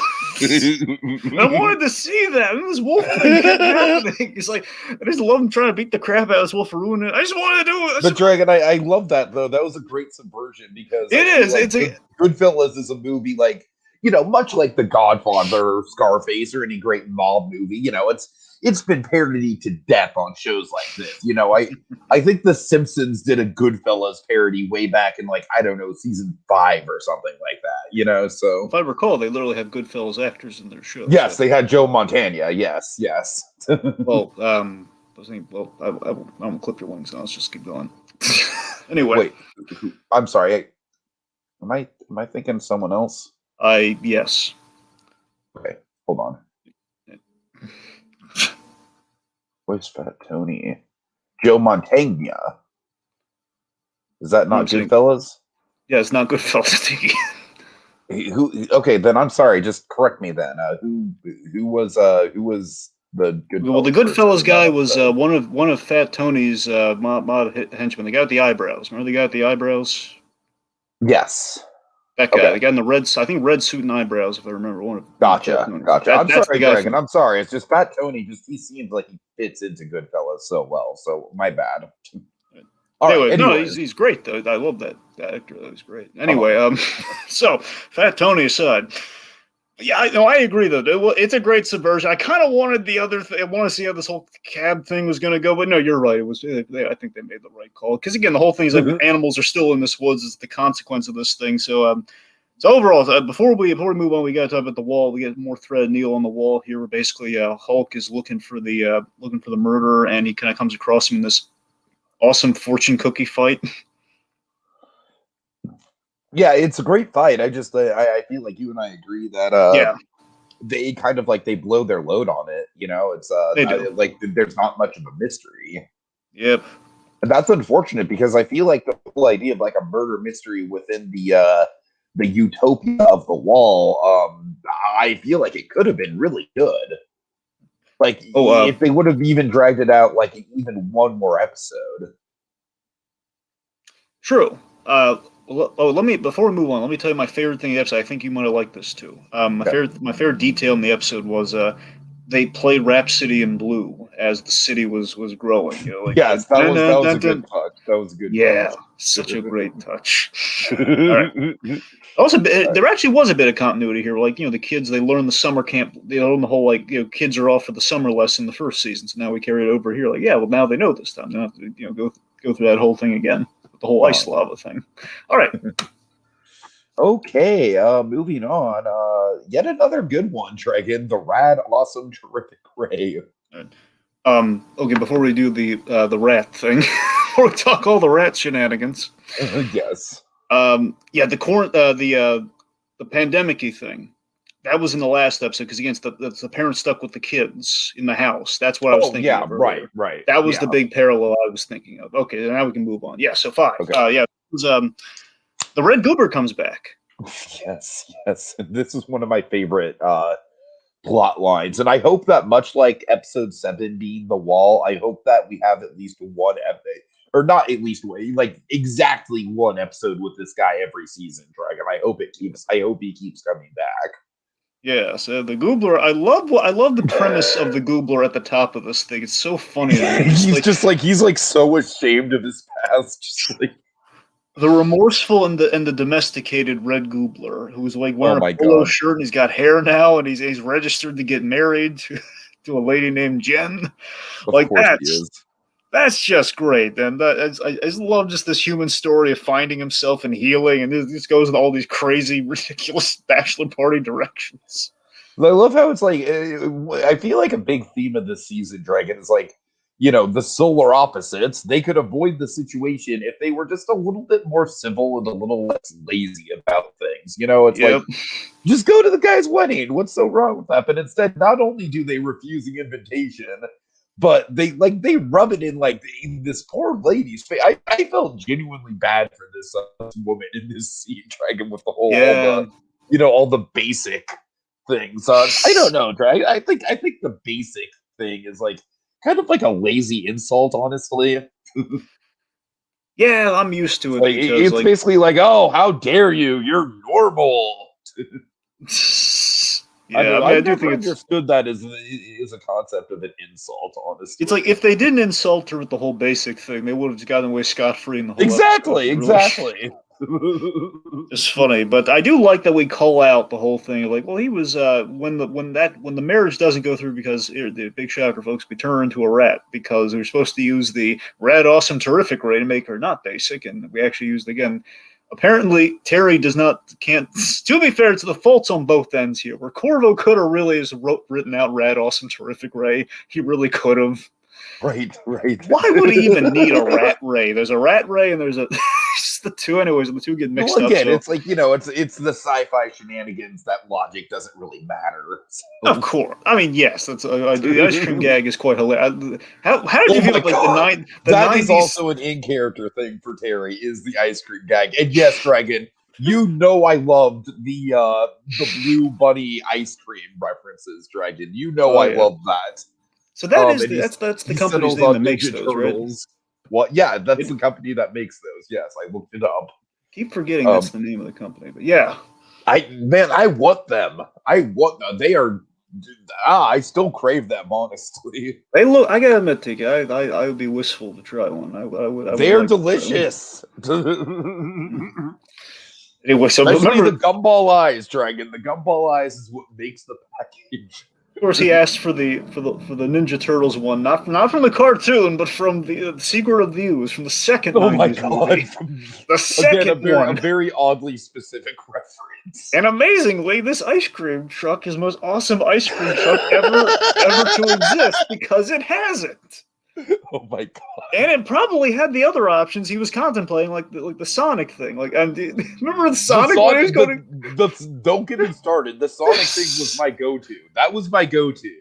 I wanted to see that. And this wolf thing kept happening. It's like, I just love him trying to beat the crap out of this wolf for ruining it. I just wanted to do it. But Dragon, I love that though. That was a great subversion, because it is. Like, Goodfellas is a movie like, much like The Godfather or Scarface or any great mob movie. It's been parodied to death on shows like this. I think The Simpsons did a Goodfellas parody way back in, like, I don't know, season 5 or something like that. So if I recall, they literally have Goodfellas actors in their show. Yes, they had Joe Montana. Yes. Well, I was thinking, I won't clip your wings now. Let's just keep going. Anyway. Wait, I'm sorry. Am I thinking of someone else? Yes. Okay, hold on. Where's Fat Tony? Joe Montana. Is that not Goodfellas? Yeah, it's not Goodfellas. Okay, then I'm sorry. Just correct me then. Who was the Goodfellas? Well, the Goodfellas guy was one of Fat Tony's mob henchmen. The guy with the eyebrows. Remember the guy with the eyebrows? Yes. That guy, the guy in the red suit and eyebrows, if I remember. Gotcha. I'm sorry, Dragon. I'm sorry. It's just Fat Tony. He seems like he fits into Goodfellas so well. So my bad. All right. Anyway, no, Anyways. he's great though. I love that actor. That was great. Anyway, so Fat Tony aside, yeah, I agree though. It's a great subversion. I kind of wanted the other thing. I want to see how this whole cab thing was going to go, but no, you're right. It was. I think they made the right call because again, the whole thing is like animals are still in this woods. It's the consequence of this thing. So overall, before we move on, we got to talk about the wall. We get more thread Neil on the wall here. Where basically, Hulk is looking for the murderer, and he kind of comes across him in this awesome fortune cookie fight. Yeah, it's a great fight. I feel like you and I agree that they kind of like they blow their load on it. It's They do. like there's not much of a mystery. Yep. And that's unfortunate because I feel like the whole idea of like a murder mystery within the utopia of the wall, I feel like it could have been really good. Like if they would have even dragged it out like even one more episode. True. Let me before we move on. Let me tell you my favorite thing in the episode. I think you might have liked this too. My favorite detail in the episode was they played Rhapsody in Blue as the city was growing. Yes, that was a good touch. That was a good. Yeah, such a great touch. All right. Also, there actually was a bit of continuity here. Like the kids, they learn the summer camp. They learn the whole kids are off for the summer lesson the first season. So now we carry it over here. Like now they know this time. They don't have to go through that whole thing again. The whole ice lava thing. All right. Okay, moving on. Yet another good one, Dragon. The rad, awesome, terrific Ray. Okay, before we do the rat thing, before we talk all the rat shenanigans. Yes. The pandemic-y thing. That was in the last episode because again, the parents stuck with the kids in the house. That's what I was thinking. Yeah, of earlier. right. That was the big parallel I was thinking of. Okay, now we can move on. Yeah, so 5. Okay. It was, the Red Goober comes back. Yes. This is one of my favorite plot lines, and I hope that much like episode 7 being the wall, I hope that we have at least one episode, or not at least one, like exactly one episode with this guy every season, Dragon. I hope he keeps coming back. Yeah, so the Goobler, I love the premise of the Goobler at the top of this thing. It's so funny. He's like so ashamed of his past, just like the remorseful and the domesticated Red Goobler, who's like wearing a polo shirt and he's got hair now and he's registered to get married to a lady named Jen. Like that's just great. And I just love just this human story of finding himself and healing, and this goes in all these crazy, ridiculous bachelor party directions. I love how it's like, I feel like a big theme of this season, Dragon, is like, the solar opposites. They could avoid the situation if they were just a little bit more civil and a little less lazy about things. It's like, just go to the guy's wedding. What's so wrong with that? But instead, not only do they refuse the invitation, but they rub it in like this poor lady's face. I felt genuinely bad for this woman in this scene, Dragon, with the whole all the basic things. I don't know, Dragon. I think the basic thing is like kind of like a lazy insult, honestly. Yeah, I'm used to it. Like, it's basically like, oh, how dare you? You're normal. Yeah, I do think understood that as a concept of an insult, honestly. It's like if they didn't insult her with the whole basic thing, they would have just gotten away scot-free in the whole exactly. It's funny, but I do like that we call out the whole thing. Like, well, he was when the marriage doesn't go through because the big shocker, folks, we turn her into a rat because we were supposed to use the rad, awesome, terrific Ray to make her not basic, and we actually used again. Apparently, Terry can't. To be fair, it's the faults on both ends here. Where Corvo could have really written out rad, awesome, terrific Ray. He really could have. Right. Why would he even need a rat Ray? There's a rat Ray and there's just the two. Anyways, the two get mixed up. Again, it's like it's the sci-fi shenanigans that logic doesn't really matter. So. Of course, I mean yes. That's the ice cream gag is quite hilarious. How did you feel like the That 90s? Is also an in-character thing for Terry is the ice cream gag, and yes, Dragon. I loved the Blue Bunny ice cream references, Dragon. I loved that. So that's the company's name that makes those, Turtles. Right? Well, yeah, that's the company that makes those. Yes, I looked it up. Keep forgetting that's the name of the company, but yeah. I want them. They are I still crave them, honestly. They look. I gotta admit, Tiki, I would be wistful to try one. I would. They're like delicious. Anyway, so Especially remember, the gumball eyes, Dragon. The gumball eyes is what makes the package. of course, he asked for the Ninja Turtles one, not from the cartoon, but from the Secret of Views, from the second. Oh my 90s god! movie. The second A very oddly specific reference. And amazingly, this ice cream truck is the most awesome ice cream truck ever to exist because it has it. Oh my god! And it probably had the other options he was contemplating, like the Sonic thing. Like, and remember the Sonic when he was going? Don't get me started. The Sonic thing was my go-to. That was my go-to.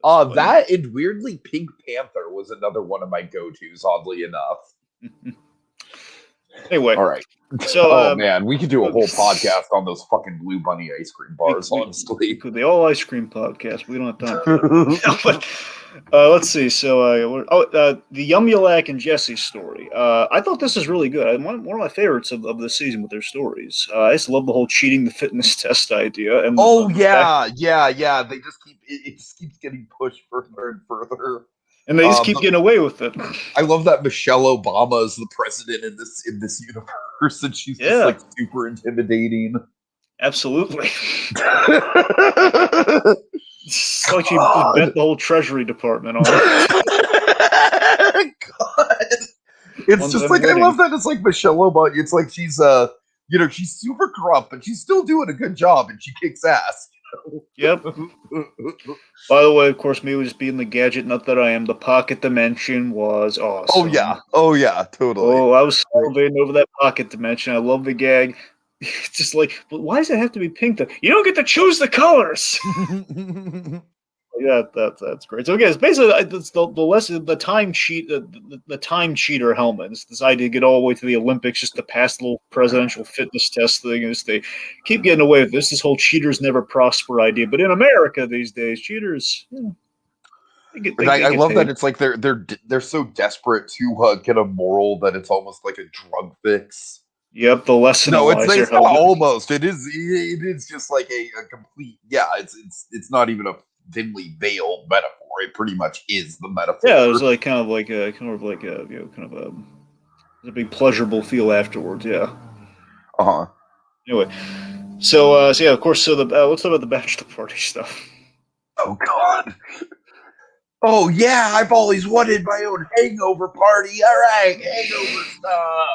That and weirdly, Pink Panther was another one of my go-tos. Oddly enough. Anyway, all right. So, man, we could do a whole podcast on those fucking Blue Bunny ice cream bars. Honestly, the all ice cream podcast. We don't have time for that. But let's see. So, the Yumulak and Jesse story. I thought this was really good. One of my favorites of this season with their stories. I just love the whole cheating the fitness test idea. And yeah. They just it just keeps getting pushed further and further. And they just keep getting away with it. I love that Michelle Obama is the president in this universe, and she's just like super intimidating. Absolutely. It's like she bet the whole Treasury Department on it. God. It's just like I love that it's like Michelle Obama. It's like she's she's super corrupt, but she's still doing a good job and she kicks ass. Yep. By the way, of course, me just being the gadget nut that I am, the pocket dimension was awesome. Oh yeah, totally. Oh, I was salivating over that pocket dimension. I love the gag. It's just like, but why does it have to be pink? You don't get to choose the colors. Yeah, that's great. So again, it's basically the time cheat, the time cheater helmet. It's this idea to get all the way to the Olympics just to pass the little presidential fitness test thing. Is they keep getting away with this. This whole cheaters never prosper idea. But in America these days, cheaters. I love that it's like they're so desperate to get a moral that it's almost like a drug fix. Yep, the lesson. No, it's not almost. It is just like a complete. Yeah, it's not even a thinly veiled metaphor. It pretty much is the metaphor. Yeah, it's like kind of like a big pleasurable feel afterwards. Yeah. Anyway, so yeah, of course. So let's talk about the bachelor party stuff. Oh God. Oh yeah, I've always wanted my own hangover party. All right, hangover stuff.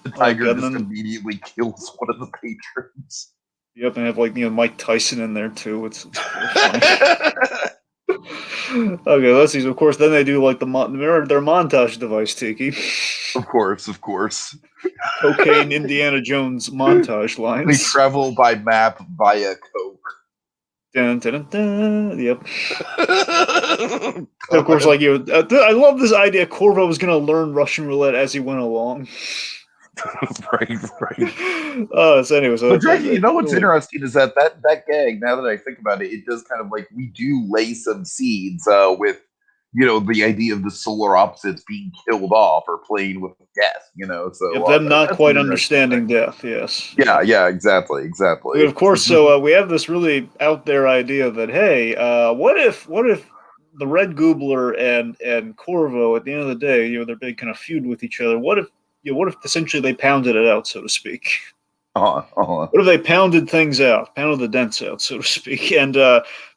The tiger just immediately kills one of the patrons. Yep, and have Mike Tyson in there too. It's funny. Okay, let's see. So of course, then they do like their montage device, Tiki. Of course. Cocaine Indiana Jones montage lines. They travel by map via coke. Dun, dun, dun, dun. Yep. Of course, I love this idea. Corvo was going to learn Russian roulette as he went along. right. So anyway, but Dragon, what's interesting is that gag. Now that I think about it, it does kind of like we do lay some seeds with the idea of the solar opposites being killed off or playing with death. So them not quite understanding death. Yes. Yeah. Exactly. But of course, so we have this really out there idea that hey, what if the Red Goobler and Corvo at the end of the day, their big kind of feud with each other. What if essentially they pounded it out, so to speak? What if they pounded things out, pounded the dents out, so to speak? And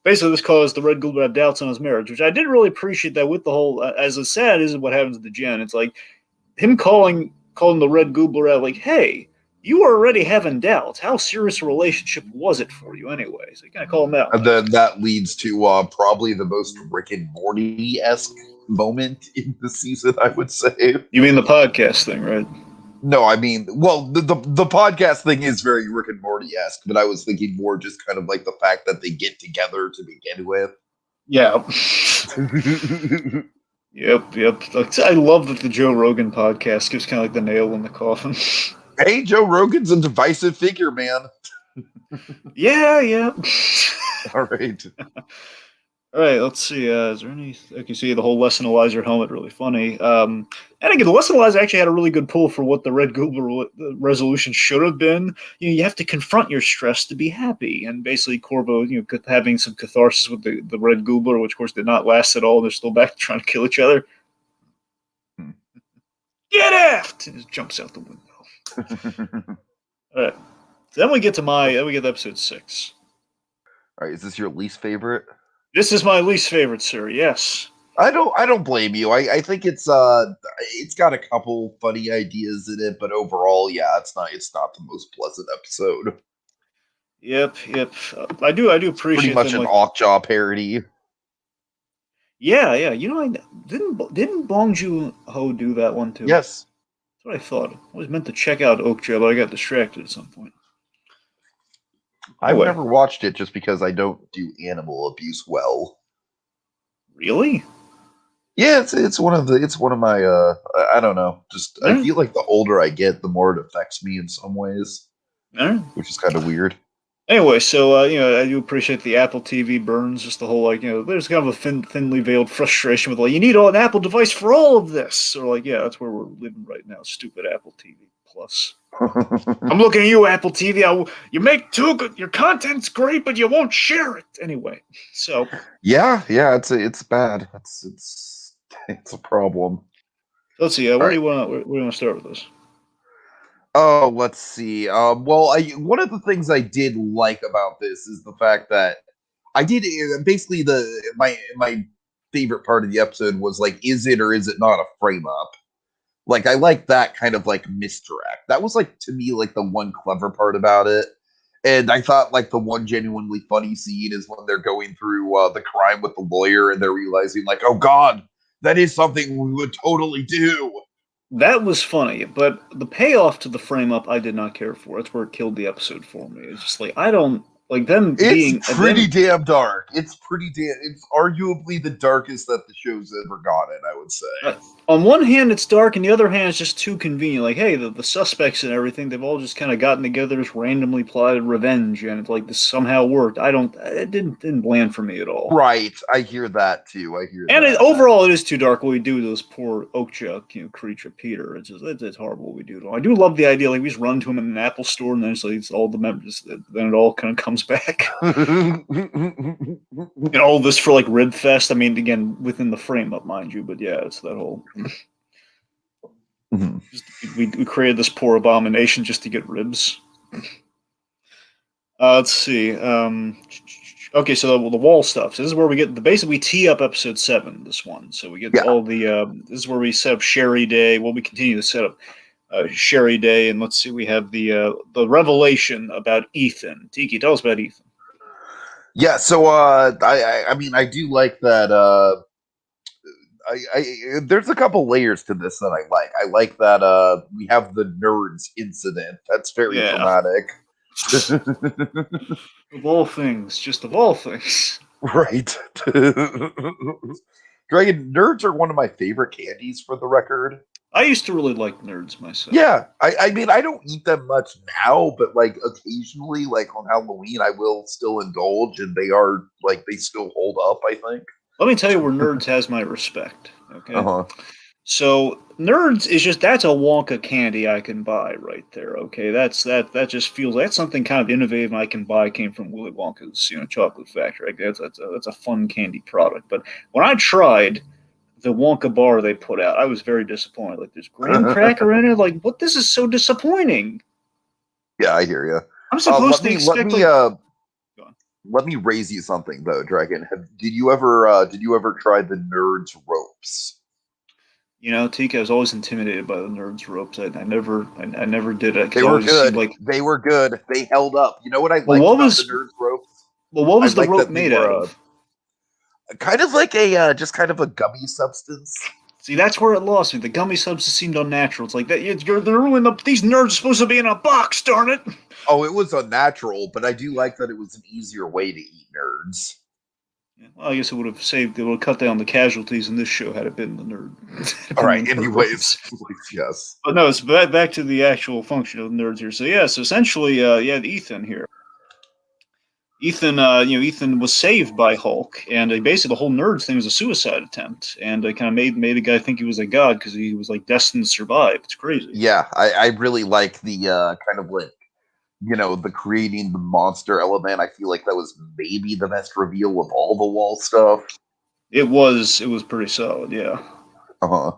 basically this caused the Red Goobler to have doubts on his marriage, which I did really appreciate that with the whole, as sad is what happens to the Gen. It's like him calling the Red Goobler out like, hey, you were already having doubts. How serious a relationship was it for you anyway? So you kind of call him out. And then that leads to probably the most Rick and Morty-esque moment in the season, I would say. You mean the podcast thing, right? No, I mean, well, the podcast thing is very Rick and Morty-esque, but I was thinking more just kind of like the fact that they get together to begin with. Yeah. Yep. I love that the Joe Rogan podcast gives kind of like the nail in the coffin. Hey, Joe Rogan's a divisive figure, man. Yeah. All right. All right, let's see. Is there any? Okay, see the whole Les and Eliza helmet really funny. And again, the Les and Eliza actually had a really good pull for what the Red Goobler resolution should have been. You have to confront your stress to be happy, and basically Corvo, having some catharsis with the Red Goobler, which of course did not last at all. They're still back trying to kill each other. Hmm. Get aft! And just jumps out the window. All right. So then we get to episode 6. All right, is this your least favorite? This is my least favorite, sir. Yes. I don't blame you. I think it's got a couple funny ideas in it, but overall, yeah, it's not the most pleasant episode. Yep. I do appreciate Pretty much them, an like, Ockjaw parody. yeah. I didn't Bong Joon-ho do that one too? Yes. That's what I thought. I was meant to check out Oakja, but I got distracted at some point. I've Anyway. never watched it just because I don't do animal abuse well. Really? Yeah, it's one of my I don't know. Just I feel like the older I get, the more it affects me in some ways, which is kind of weird. Anyway, so I do appreciate the Apple TV burns. Just the whole there's kind of a thinly veiled frustration with you need an Apple device for all of this. Or that's where we're living right now. Stupid Apple TV Plus. I'm looking at you, Apple TV. You make too good. Your content's great, but you won't share it anyway. So yeah, it's bad. It's a problem. Let's see. Where do you want to start with this? Oh, let's see. Well, one of the things I did like about this is the fact that I did basically my favorite part of the episode was is it or is it not a frame up? I like that kind of misdirect. That was to me the one clever part about it. And I thought the one genuinely funny scene is when they're going through the crime with the lawyer and they're realizing oh God, that is something we would totally do. That was funny, but the payoff to the frame up I did not care for. That's where it killed the episode for me. It's just I don't like them being. It's pretty damn dark. It's arguably the darkest that the show's ever gotten, I would say. On one hand, it's dark, and the other hand, it's just too convenient. Hey, the suspects and everything, they've all just kind of gotten together, just randomly plotted revenge, and this somehow worked. It didn't land for me at all. Right, I hear that too. And overall, it is too dark what we do to this poor Oakja, creature Peter. It's horrible what we do to him. I do love the idea, we just run to him in an Apple store, and then it's all the members. Then it all kind of comes back. And all this for Rib Fest. I mean, again, within the frame up, mind you, but yeah, it's that whole. Mm-hmm. We created this poor abomination just to get ribs. Let's see. Okay, so the wall stuff. So this is where we get basically we tee up episode 7. This one, so we get all the. This is where we set up Sherry Day. Well, we continue to set up Sherry Day, and let's see. We have the revelation about Ethan. Tiki, tell us about Ethan. Yeah, so I mean, I do like that. There's a couple layers to this that I like. I like that we have the nerds incident. That's very dramatic. Of all things, just of all things. Right. Dragon, nerds are one of my favorite candies, for the record. I used to really like nerds myself. Yeah, I mean, I don't eat them much now, but occasionally, on Halloween, I will still indulge, and they are they still hold up, I think. Let me tell you where nerds has my respect. Okay. Uh-huh. So nerds is that's a Wonka candy I can buy right there. Okay, that just feels that's something kind of innovative I can buy. Came from Willy Wonka's chocolate factory. That's a fun candy product. But when I tried the Wonka bar they put out, I was very disappointed. There's graham cracker in it. What? This is so disappointing. Yeah, I hear you. I'm supposed to expect. Let me raise you something though, Dragon. Did you ever try the Nerds ropes? Tika was always intimidated by the Nerds ropes. I never did it. They were good. They were good. They held up. You know what I liked about the Nerds ropes? Well, what was the rope made out of? Kind of just kind of a gummy substance. See, that's where it lost me. The gummy substance seemed unnatural. It's they're ruining these nerds are supposed to be in a box, darn it. Oh, it was unnatural, but I do like that it was an easier way to eat nerds. Yeah, well, I guess it would have cut down the casualties in this show had it been the nerd. All right, anyways, yes. But no, it's back to the actual function of the nerds here. So, so essentially, Ethan here. Ethan was saved by Hulk, and basically the whole Nerds thing was a suicide attempt, and it kind of made the guy think he was a god because he was like destined to survive. It's crazy. Yeah, I really like the kind of like the creating the monster element. I feel like that was maybe the best reveal of all the wall stuff. It was pretty solid, yeah. Uh-huh.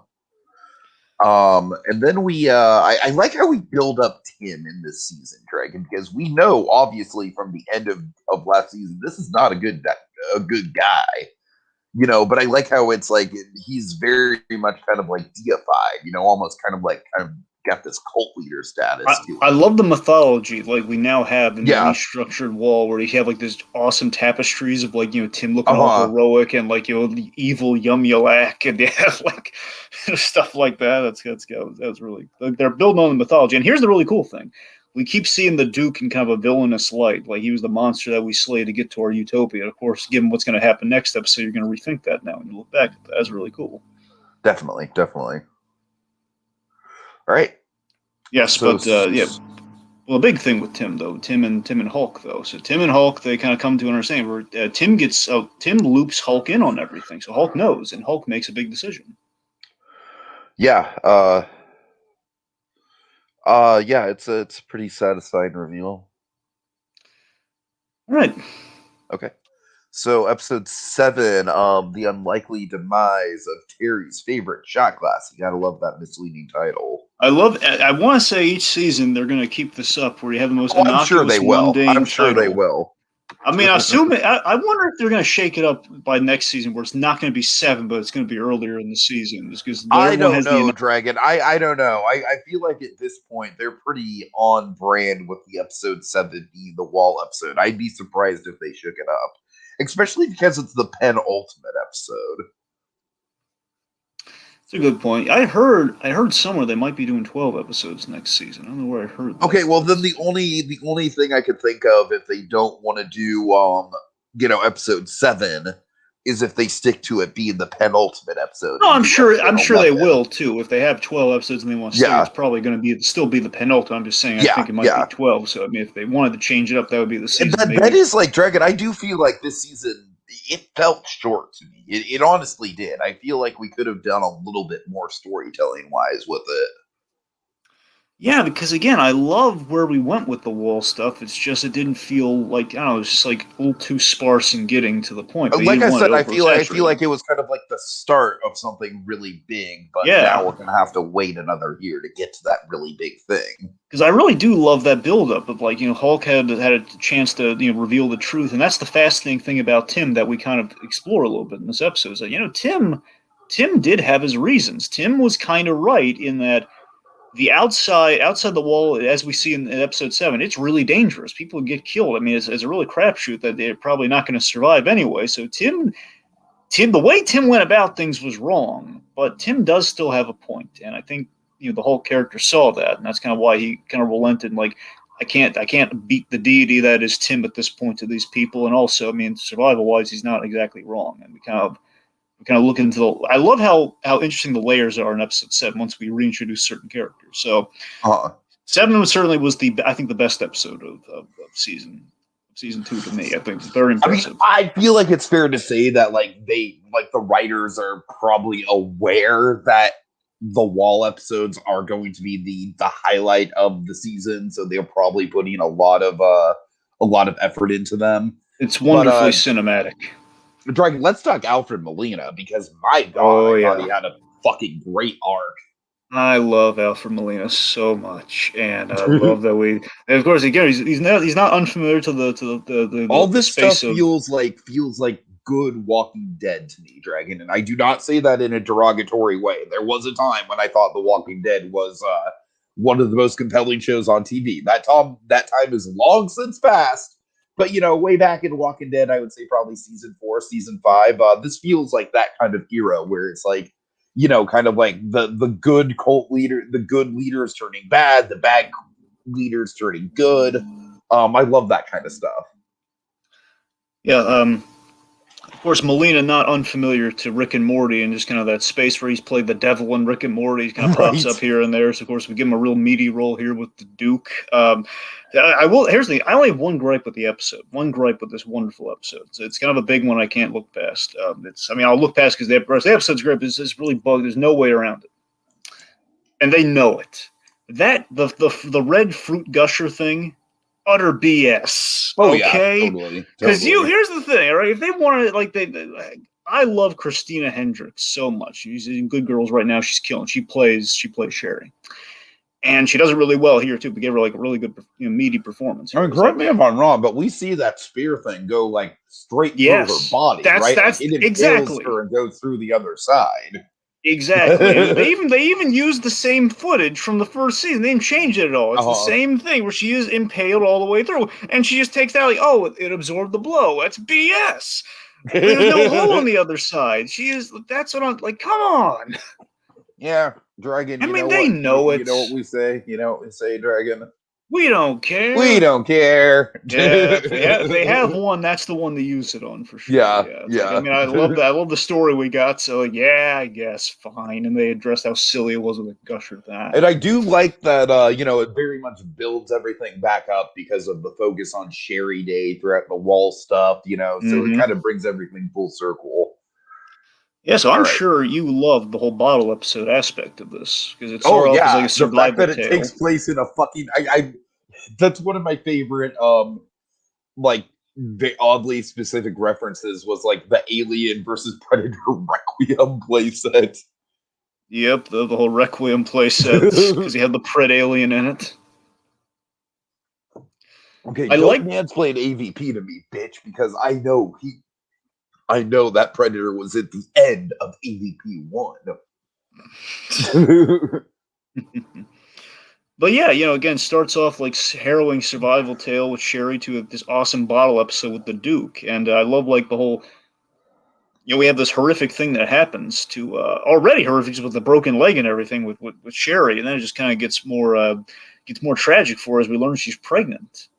And then I like how we build up Tim in this season, Dragon, because we know obviously from the end of last season this is not a good guy, But I like how it's like he's very much kind of like deified, almost kind of got this cult leader status to him. I love the mythology like we now have in the Yeah. restructured wall, where you have like this awesome tapestries of like Tim looking all heroic and like the evil Yum-Yalak, and they have like stuff like that. That's really they're building on the mythology. And here's the really cool thing: we keep seeing the Duke in kind of a villainous light, like he was the monster that we slayed to get to our utopia. Of course, given what's going to happen next episode, you're going to rethink that now and you look back at that. That's really cool. Definitely. All right. Yes, so, but yeah. Well, a big thing with Tim though, Tim and Hulk though. So Tim and Hulk, they kind of come to an understanding where Tim loops Hulk in on everything. So Hulk knows, and Hulk makes a big decision. Yeah. Yeah. It's a pretty satisfying reveal. All right. Okay. So, episode 7, the unlikely demise of Terry's favorite shot glass. You gotta love that misleading title. I want to say each season they're going to keep this up, where you have the most innocuous, I'm sure they will. I'm sure title. they will. I mean, I wonder if they're going to shake it up by next season, where it's not going to be 7, but it's going to be earlier in the season. Just because I don't know, Dragon. I don't know. I feel like at this point they're pretty on brand with the episode 7 being the wall episode. I'd be surprised if they shook it up. Especially because it's the penultimate episode. It's a good point. I heard somewhere they might be doing 12 episodes next season. I don't know where I heard that. Okay, well then the only thing I could think of if they don't want to do episode 7 is if they stick to it being the penultimate episode. No, I'm sure they will too. If they have 12 episodes and they want to stay, it's probably going to still be the penultimate. I'm just saying I think it might be 12. So I mean, if they wanted to change it up, that would be the season. And that is like Dragon. I do feel like this season it felt short to me. It honestly did. I feel like we could have done a little bit more storytelling wise with it. Yeah, because again, I love where we went with the wall stuff. It's just it didn't feel like I don't know. It was just like a little too sparse in getting to the point. But like I said, I feel like it was kind of like the start of something really big. But now we're gonna have to wait another year to get to that really big thing. Because I really do love that buildup of like Hulk had a chance to reveal the truth, and that's the fascinating thing about Tim that we kind of explore a little bit in this episode. Is that Tim did have his reasons. Tim was kind of right in that. The outside the wall, as we see in episode 7, it's really dangerous. People get killed. I mean, it's a really crapshoot that they're probably not going to survive anyway. So Tim, the way Tim went about things was wrong, but Tim does still have a point, and I think the whole character saw that, and that's kind of why he kind of relented. And like, I can't beat the deity that is Tim at this point to these people, and also, I mean, survival wise, he's not exactly wrong, and we kind of look into the. I love how interesting the layers are in episode 7 once we reintroduce certain characters. So 7 certainly was the best episode of season 2 to me. I think it's very impressive. I mean, I feel like it's fair to say that the writers are probably aware that the wall episodes are going to be the highlight of the season, so they're probably putting a lot of effort into them. It's wonderfully cinematic. Dragon, let's talk Alfred Molina, because my God, I thought he had a fucking great arc. I love Alfred Molina so much, and I love that we. And of course, again, he's not unfamiliar to the all this stuff of, feels like good Walking Dead to me, Dragon, and I do not say that in a derogatory way. There was a time when I thought The Walking Dead was one of the most compelling shows on TV. That time is long since passed. But, way back in Walking Dead, I would say probably season 4, season 5, this feels like that kind of era where it's like, kind of like the good cult leader, the good leaders turning bad, the bad leaders turning good. I love that kind of stuff. Yeah. course, Molina not unfamiliar to Rick and Morty, and just kind of that space where he's played the devil in Rick and Morty. He kind of pops up here and there. So, of course, we give him a real meaty role here with the Duke. I will. Here's the thing. I only have one gripe with the episode. One gripe with this wonderful episode. It's kind of a big one. I can't look past. I'll look past because the rest of the episode's gripe is really bugged. There's no way around it, and they know it. That the red fruit gusher thing. Utter BS. Oh okay? Yeah, totally. Because here's the thing, right? If they wanted, I love Christina Hendricks so much. She's in Good Girls right now. She's killing. She plays Sherry, and she does it really well here too. We gave her like a really good, meaty performance. I mean, correct me if I'm wrong, but we see that spear thing go like straight through her body, right? That's like, it exactly. Her and goes through the other side. Exactly. they even used the same footage from the first season. They didn't change it at all. It's the same thing where she is impaled all the way through, and she just takes that like, oh, it absorbed the blow. That's BS. There's no hole on the other side. That's what I'm like. Come on. Yeah, Dragon. I mean, they know it. You know what we say? You know what we say, Dragon? We don't care. We don't care. Yeah, if they have one, that's the one to use it on for sure. Yeah. Like, I mean, I love that. I love the story we got. So, yeah, I guess fine. And they addressed how silly it was with the gusher that. And I do like that. It very much builds everything back up because of the focus on Sherry Day throughout the wall stuff. So it kind of brings everything full circle. Yeah, so I'm sure you loved the whole bottle episode aspect of this because it's like a survival the fact that it takes place in a fucking. That's one of my favorite, the oddly specific references was like the Alien versus Predator Requiem playset. Yep, the whole Requiem playset because he had the Pred Alien in it. Okay, don't mansplain AVP to me, bitch, because I know that Predator was at the end of AVP 1. But yeah, again, starts off like harrowing survival tale with Sherry to this awesome bottle episode with the Duke. And I love like the whole, we have this horrific thing that happens to already horrific with the broken leg and everything with Sherry. And then it just kind of gets more tragic for her as we learn she's pregnant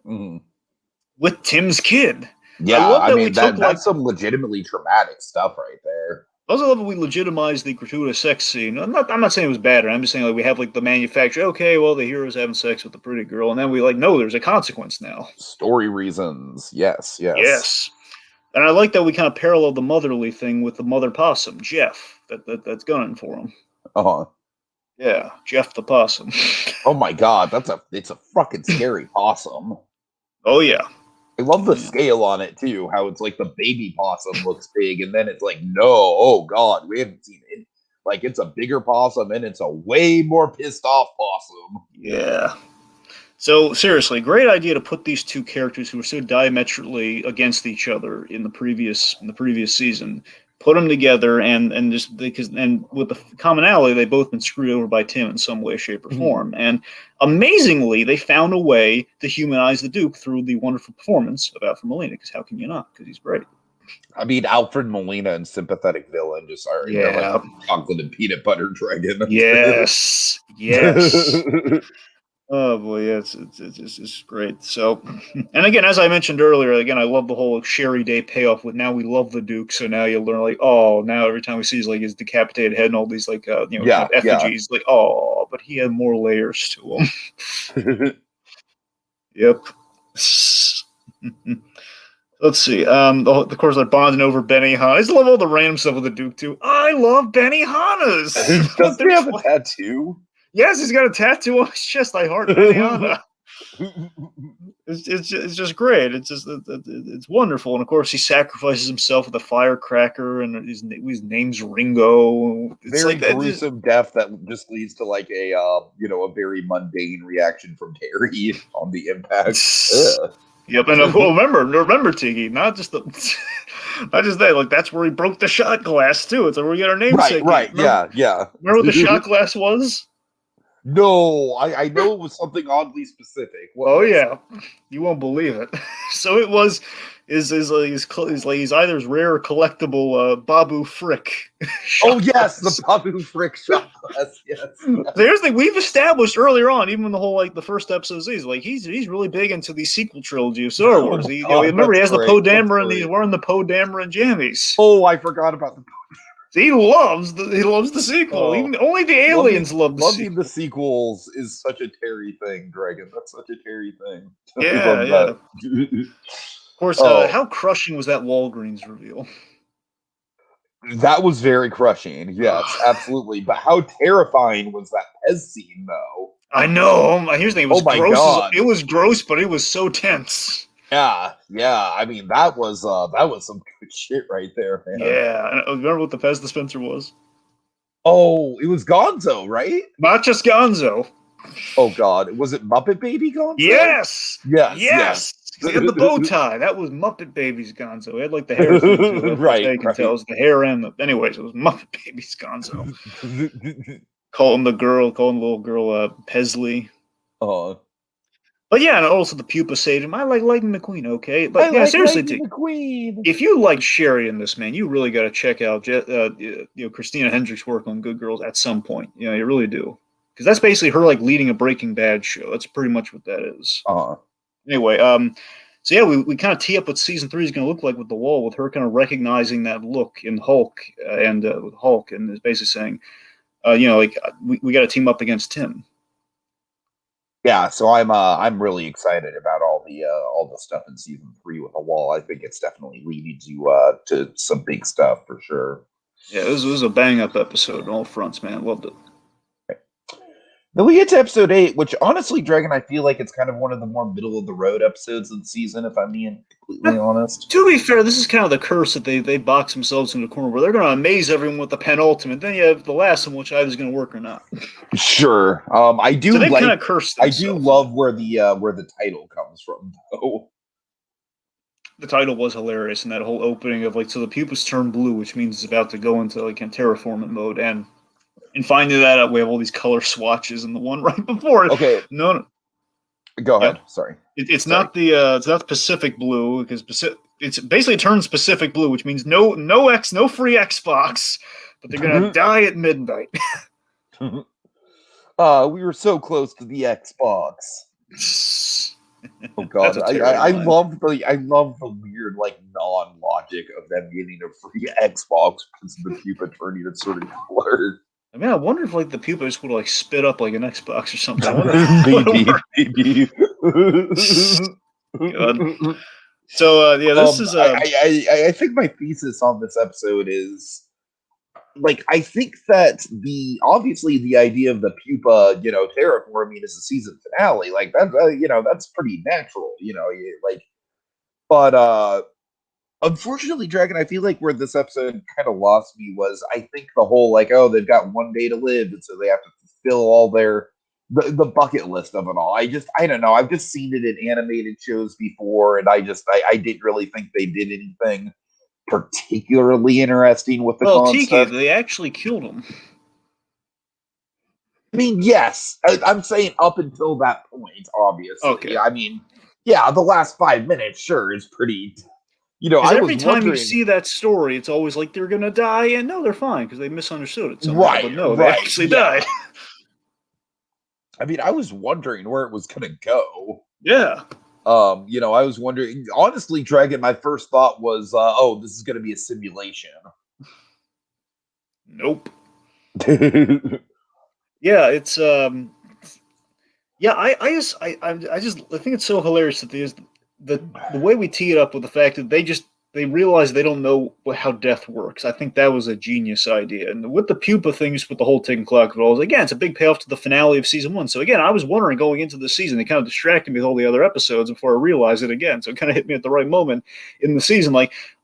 with Tim's kid. Yeah, I love that that's some legitimately traumatic stuff right there. I also love that we legitimize the gratuitous sex scene. I'm not saying it was bad. I'm just saying like we have like the manufacturer. Okay, well the hero's having sex with the pretty girl, and then we no, there's a consequence now. Story reasons, yes. And I like that we kind of parallel the motherly thing with the mother possum, Jeff. That's gunning for him. Yeah, Jeff the possum. Oh my god, it's a fucking scary possum. Oh yeah. I love the scale on it too, how it's like the baby possum looks big, and then it's like, no, oh god, we haven't seen it. Like it's a bigger possum, and it's a way more pissed off possum. Yeah. So seriously, great idea to put these two characters who were so diametrically against each other in the previous season, put them together, and with the commonality, they've both been screwed over by Tim in some way, shape, or form. And amazingly, they found a way to humanize the Duke through the wonderful performance of Alfred Molina. Because how can you not? Because he's great. I mean, Alfred Molina and sympathetic villain, just like chocolate and peanut butter dragon. Yes. Oh boy, yeah, it's great. So, and again, as I mentioned earlier, I love the whole Sherry Day payoff with now we love the Duke. So now you learn like, oh, now every time we see his decapitated head and all these effigies, like, oh, but he had more layers to him. Yep. Let's see. Of course, they're bonding over Benihana. I just love all the random stuff with the Duke too. I love Benihanas. Does he have a tattoo? Yes, he's got a tattoo on his chest. I heart Benihana. It's just great. It's wonderful. And of course, he sacrifices himself with a firecracker, and his name's Ringo. It's very gruesome death that just leads to like a very mundane reaction from Terry on the impact. Yep, and remember, Tiki, not just that. Like that's where he broke the shot glass too. It's where we get our namesake. Right. Yeah. Remember what the shot glass was? No, I know it was something oddly specific. Yeah, you won't believe it. So it was is he's either his rare or collectible Babu Frick. Oh yes, the Babu Frick shot glass. Yes. There's the we've established earlier on, even in the whole the first episode of these, he's really big into the sequel trilogy of Star Wars. Remember he has the Poe Dameron, he's wearing the Poe Dameron jammies. Oh, I forgot about the. He loves the sequel. Oh, even only the aliens love the sequel. The sequels is such a Terry thing, Dragon. That's such a Terry thing. Yeah. Of course, how crushing was that Walgreens reveal? That was very crushing. Yes, absolutely. But how terrifying was that Pez scene, though? I know. Here's the thing. It was gross. God. It was gross, but it was so tense. Yeah. I mean, that was some good shit right there, man. Yeah. Remember what the Pez dispenser was? Oh, it was Gonzo, right? Not just Gonzo. Oh God, was it Muppet Baby Gonzo? Yes. He had the bow tie. That was Muppet Baby's Gonzo. He had the hair thing too. Right. I can tell it was the hair and anyways, it was Muppet Baby's Gonzo. calling the little girl Pesley. Oh. But yeah, and also the pupa saved him. I like Lightning McQueen, okay? But yeah, seriously, if you like Sherry in this, man, you really got to check out Christina Hendricks' work on Good Girls at some point. You really do. Because that's basically her leading a Breaking Bad show. That's pretty much what that is. Anyway, so yeah, we kind of tee up what season 3 is going to look like with the Wall, with her kind of recognizing that look in Hulk and with Hulk, and is basically saying, we got to team up against Tim. Yeah, so I'm really excited about all the stuff in season 3 with the Wall. I think it's definitely leading to some big stuff for sure. Yeah, it was a bang up episode on all fronts, man. Loved it. Then we get to episode 8, which honestly, Dragon, I feel like it's kind of one of the more middle of the road episodes of the season, if I'm being completely honest. To be fair, this is kind of the curse that they box themselves into a corner where they're going to amaze everyone with the penultimate. Then you have the last one, which either is going to work or not. Sure, I do. So they kind of cursed themselves. I do love where the title comes from, though. The title was hilarious, and that whole opening of so the pupils turn blue, which means it's about to go into terraforming mode, and finding that out, we have all these color swatches, and the one right before it. Okay, no. Go ahead. Sorry, it's not the Pacific blue, because it's basically turns Pacific blue, which means no free Xbox, but they're gonna die at midnight. We were so close to the Xbox. Oh God, I love the weird non-logic of them getting a free Xbox because of the pupa turning a certain color. I mean, I wonder if the pupa just would spit up an Xbox or something. Maybe. God. So this is. I think my thesis on this episode is I think that obviously the idea of the pupa terraforming is a season finale. That's pretty natural. But unfortunately, Dragon, I feel like where this episode kind of lost me was, I think the whole they've got one day to live, and so they have to fulfill all the bucket list of it all. I don't know. I've just seen it in animated shows before, and I didn't really think they did anything particularly interesting with the concept. Tiki, they actually killed him. I mean, yes. I'm saying up until that point, obviously. Okay. I mean, yeah, the last 5 minutes, sure, is pretty... every time you see that story, it's always they're gonna die, and no, they're fine because they misunderstood it somehow. Right, but no, they actually died. I mean, I was wondering where it was gonna go. Yeah. I was wondering. Honestly, Dragon, my first thought was, this is gonna be a simulation. Nope. Yeah, it's yeah. I think it's so hilarious that the way we tee it up with the fact that they realize they don't know how death works. I think that was a genius idea. And with the pupa thing, just with the whole ticking clock of it all, again, it's a big payoff to the finale of season 1. So again, I was wondering going into the season, they kind of distracted me with all the other episodes before I realized it again. So it kind of hit me at the right moment in the season.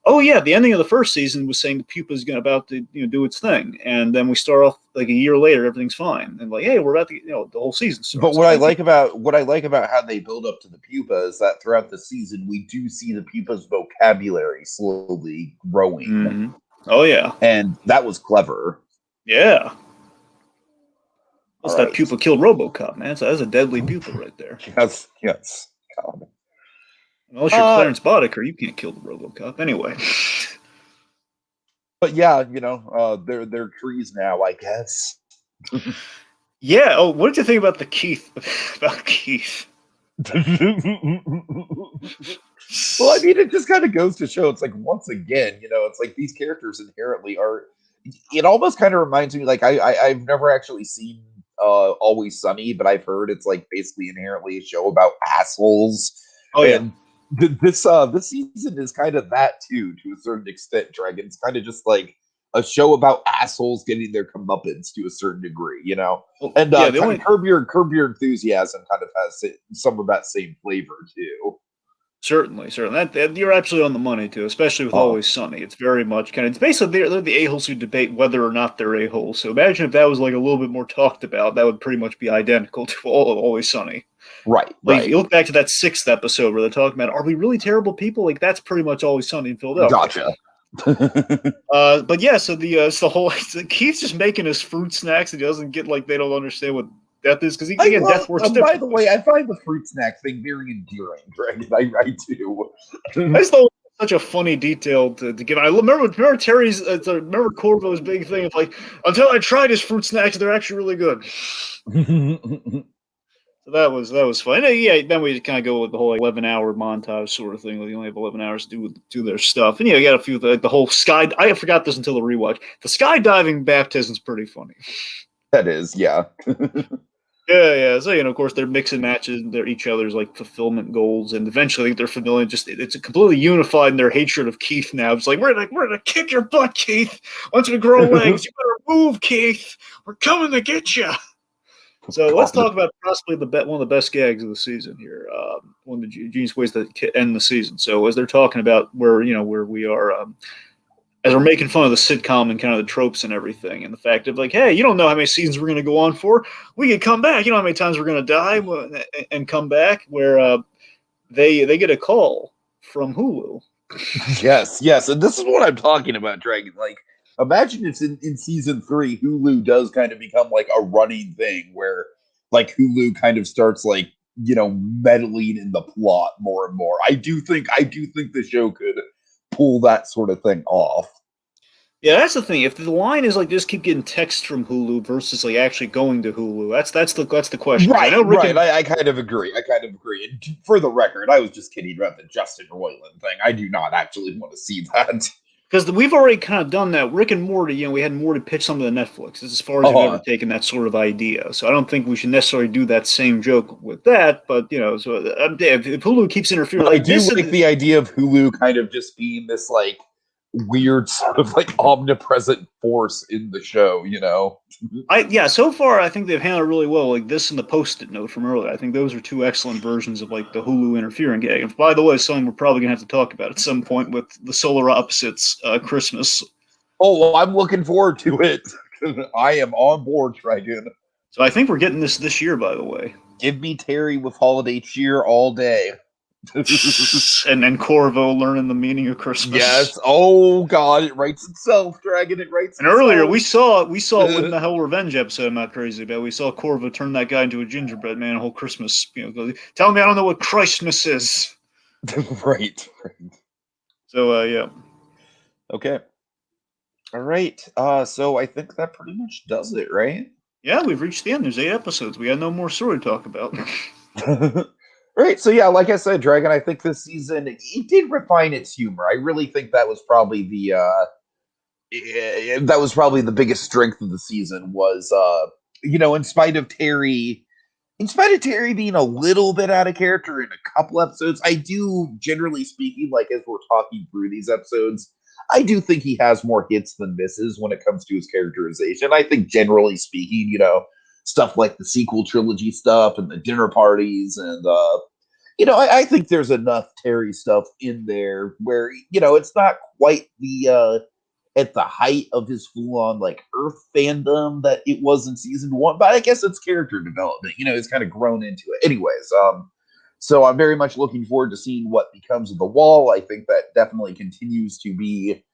Oh yeah, the ending of the first season was saying the pupa is about to do its thing, and then we start off a year later, everything's fine, and hey, we're about to the whole season starts. But what I like about how they build up to the pupa is that throughout the season we do see the pupa's vocabulary slowly growing. Mm-hmm. Oh yeah, and that was clever. Yeah. Plus that pupa killed RoboCop, man. So that's a deadly pupa right there. Yes. God. Unless you're Clarence Boddicker, you can't kill the RoboCop. Anyway. But yeah, they're trees now, I guess. Yeah. Oh, what did you think about the Keith? About Keith? Well, I mean, it just kind of goes to show it's like, once again, it's like these characters inherently are. It almost kind of reminds me, like, I've never actually seen Always Sunny, but I've heard it's like basically inherently a show about assholes. Oh yeah. And this season is kind of that too, to a certain extent. Dragon's kind of just like a show about assholes getting their comeuppance to a certain degree, Well, and yeah, Curb Your Enthusiasm kind of has some of that same flavor too. Certainly. That you're absolutely on the money too, especially with Always Sunny. It's very much it's basically they're the a-holes who debate whether or not they're a-holes. So imagine if that was like a little bit more talked about, that would pretty much be identical to Always Sunny. Right. Like, if you look back to that 6th episode where they're talking about, are we really terrible people? Like, that's pretty much Always Sunny in Philadelphia. Gotcha. But yeah, so it's the whole Keith's just making his fruit snacks and he doesn't get they don't understand what death is, because death works differently. By the way, I find the fruit snack thing very endearing, Dragon. I do. I just thought it was such a funny detail to give. I remember Terry's, remember Corvo's big thing of until I tried his fruit snacks, they're actually really good. So that was fun. And yeah, then we kind of go with the whole 11-hour montage sort of thing. They only have 11 hours to do their stuff. And you got a few the whole sky. I forgot this until the rewatch. The skydiving baptism's pretty funny. That is, yeah. Yeah. So of course, they're mixing matches. They're each other's fulfillment goals, and eventually they're familiar. It's completely unified in their hatred of Keith now. It's we're gonna kick your butt, Keith. Once we grow legs, you better move, Keith. We're coming to get you. So let's talk about possibly one of the best gags of the season here. One of the genius ways to end the season. So as they're talking about where we are. As we're making fun of the sitcom and kind of the tropes and everything, and the fact of hey, you don't know how many seasons we're going to go on for. We can come back. You know how many times we're going to die and come back. Where they get a call from Hulu. Yes, and this is what I'm talking about, Dragon. Imagine it's in season 3, Hulu does kind of become a running thing where Hulu kind of starts meddling in the plot more and more. I do think the show could pull that sort of thing off. Yeah, that's the thing. If the line is just keep getting text from Hulu versus actually going to Hulu, that's the question. Right, I kind of agree. And for the record, I was just kidding about the Justin Roiland thing. I do not actually want to see that. Because we've already kind of done that. Rick and Morty, we had Morty pitch something to Netflix. This is as far as we've ever taken that sort of idea. So I don't think we should necessarily do that same joke with that. But, so if Hulu keeps interfering. I do like the idea of Hulu kind of just being this, weird sort of omnipresent force in the show, So far I think they've handled it really well, this and the Post-it note from earlier. I think those are two excellent versions of the Hulu interfering gag. And by the way, something we're probably gonna have to talk about at some point with the Solar Opposites Christmas. Oh, well, I'm looking forward to it. I am on board, Dragon. So I think we're getting this year, by the way. Give me Terry with holiday cheer all day. and Corvo learning the meaning of Christmas. Yes. Oh God, it writes itself, Dragon. It writes. And earlier we saw When the Hell Revenge episode. I'm not crazy about. We saw Corvo turn that guy into a gingerbread man. A whole Christmas. Tell me I don't know what Christmas is. Right. So yeah. Okay. All right. So I think that pretty much does it, right? Yeah, we've reached the end. There's 8 episodes. We got no more story to talk about. Right, so yeah, like I said, Dragon, I think this season it did refine its humor. I really think that was probably the biggest strength of the season was in spite of Terry being a little bit out of character in a couple episodes, I do, generally speaking, as we're talking through these episodes, I do think he has more hits than misses when it comes to his characterization. I think generally speaking, stuff like the sequel trilogy stuff and the dinner parties and I think there's enough Terry stuff in there where it's not quite the at the height of his full-on Earth fandom that it was in season 1, but I guess it's character development. He's kind of grown into it. Anyways, so I'm very much looking forward to seeing what becomes of the Wall. I think that definitely continues to be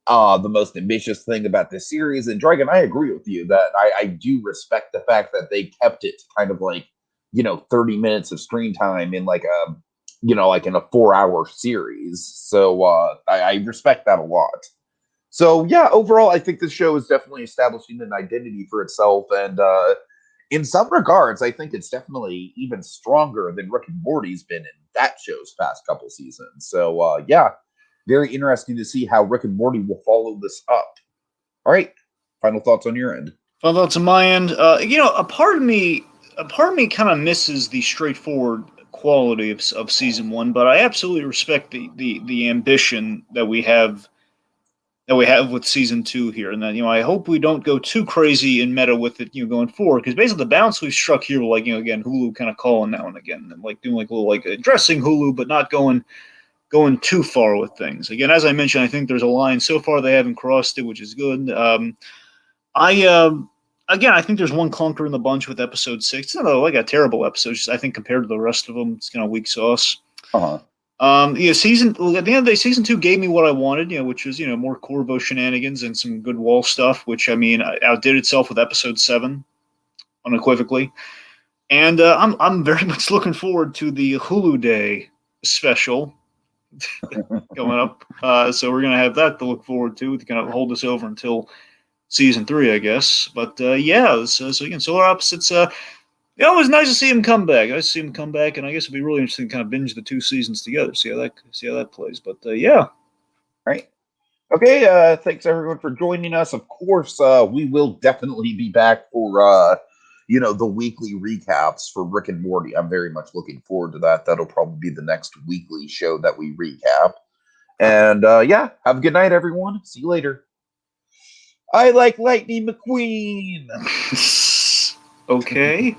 the most ambitious thing about this series. And Dragon, I agree with you that I do respect the fact that they kept it to kind of 30 minutes of screen time in like in a 4-hour series. So I respect that a lot. So yeah, overall, I think this show is definitely establishing an identity for itself, and in some regards, I think it's definitely even stronger than Rick and Morty's been in that show's past couple seasons. So yeah, very interesting to see how Rick and Morty will follow this up. All right, final thoughts on your end. Final thoughts on my end. A part of me kind of misses the straightforward quality of season one, but I absolutely respect the ambition that we have with season two here, and then I hope we don't go too crazy in meta with it, going forward, because basically the balance we've struck here, like again, Hulu kind of calling now and again, and like doing like a little like addressing Hulu, but not going too far with things. Again, as I mentioned, I think there's a line so far they haven't crossed it, which is good. I Again, I think there's one clunker in the bunch with episode 6. It's not like a terrible episode, just I think compared to the rest of them, it's kind of weak sauce. Uh-huh. At the end of the day, season 2 gave me what I wanted, which was more Corvo shenanigans and some good wall stuff, which outdid itself with episode 7, unequivocally. And I'm very much looking forward to the Hulu Day special coming up. So we're gonna have that to look forward to kind of hold us over until season 3, I guess. But yeah, so again, Solar Opposites. It was nice to see him come back. Nice to see him come back, and I guess it'd be really interesting to kind of binge the 2 seasons together, see how that plays. But yeah. All right. Okay. Thanks everyone for joining us. Of course, we will definitely be back for the weekly recaps for Rick and Morty. I'm very much looking forward to that. That'll probably be the next weekly show that we recap. And yeah, have a good night, everyone. See you later. I like Lightning McQueen. Okay.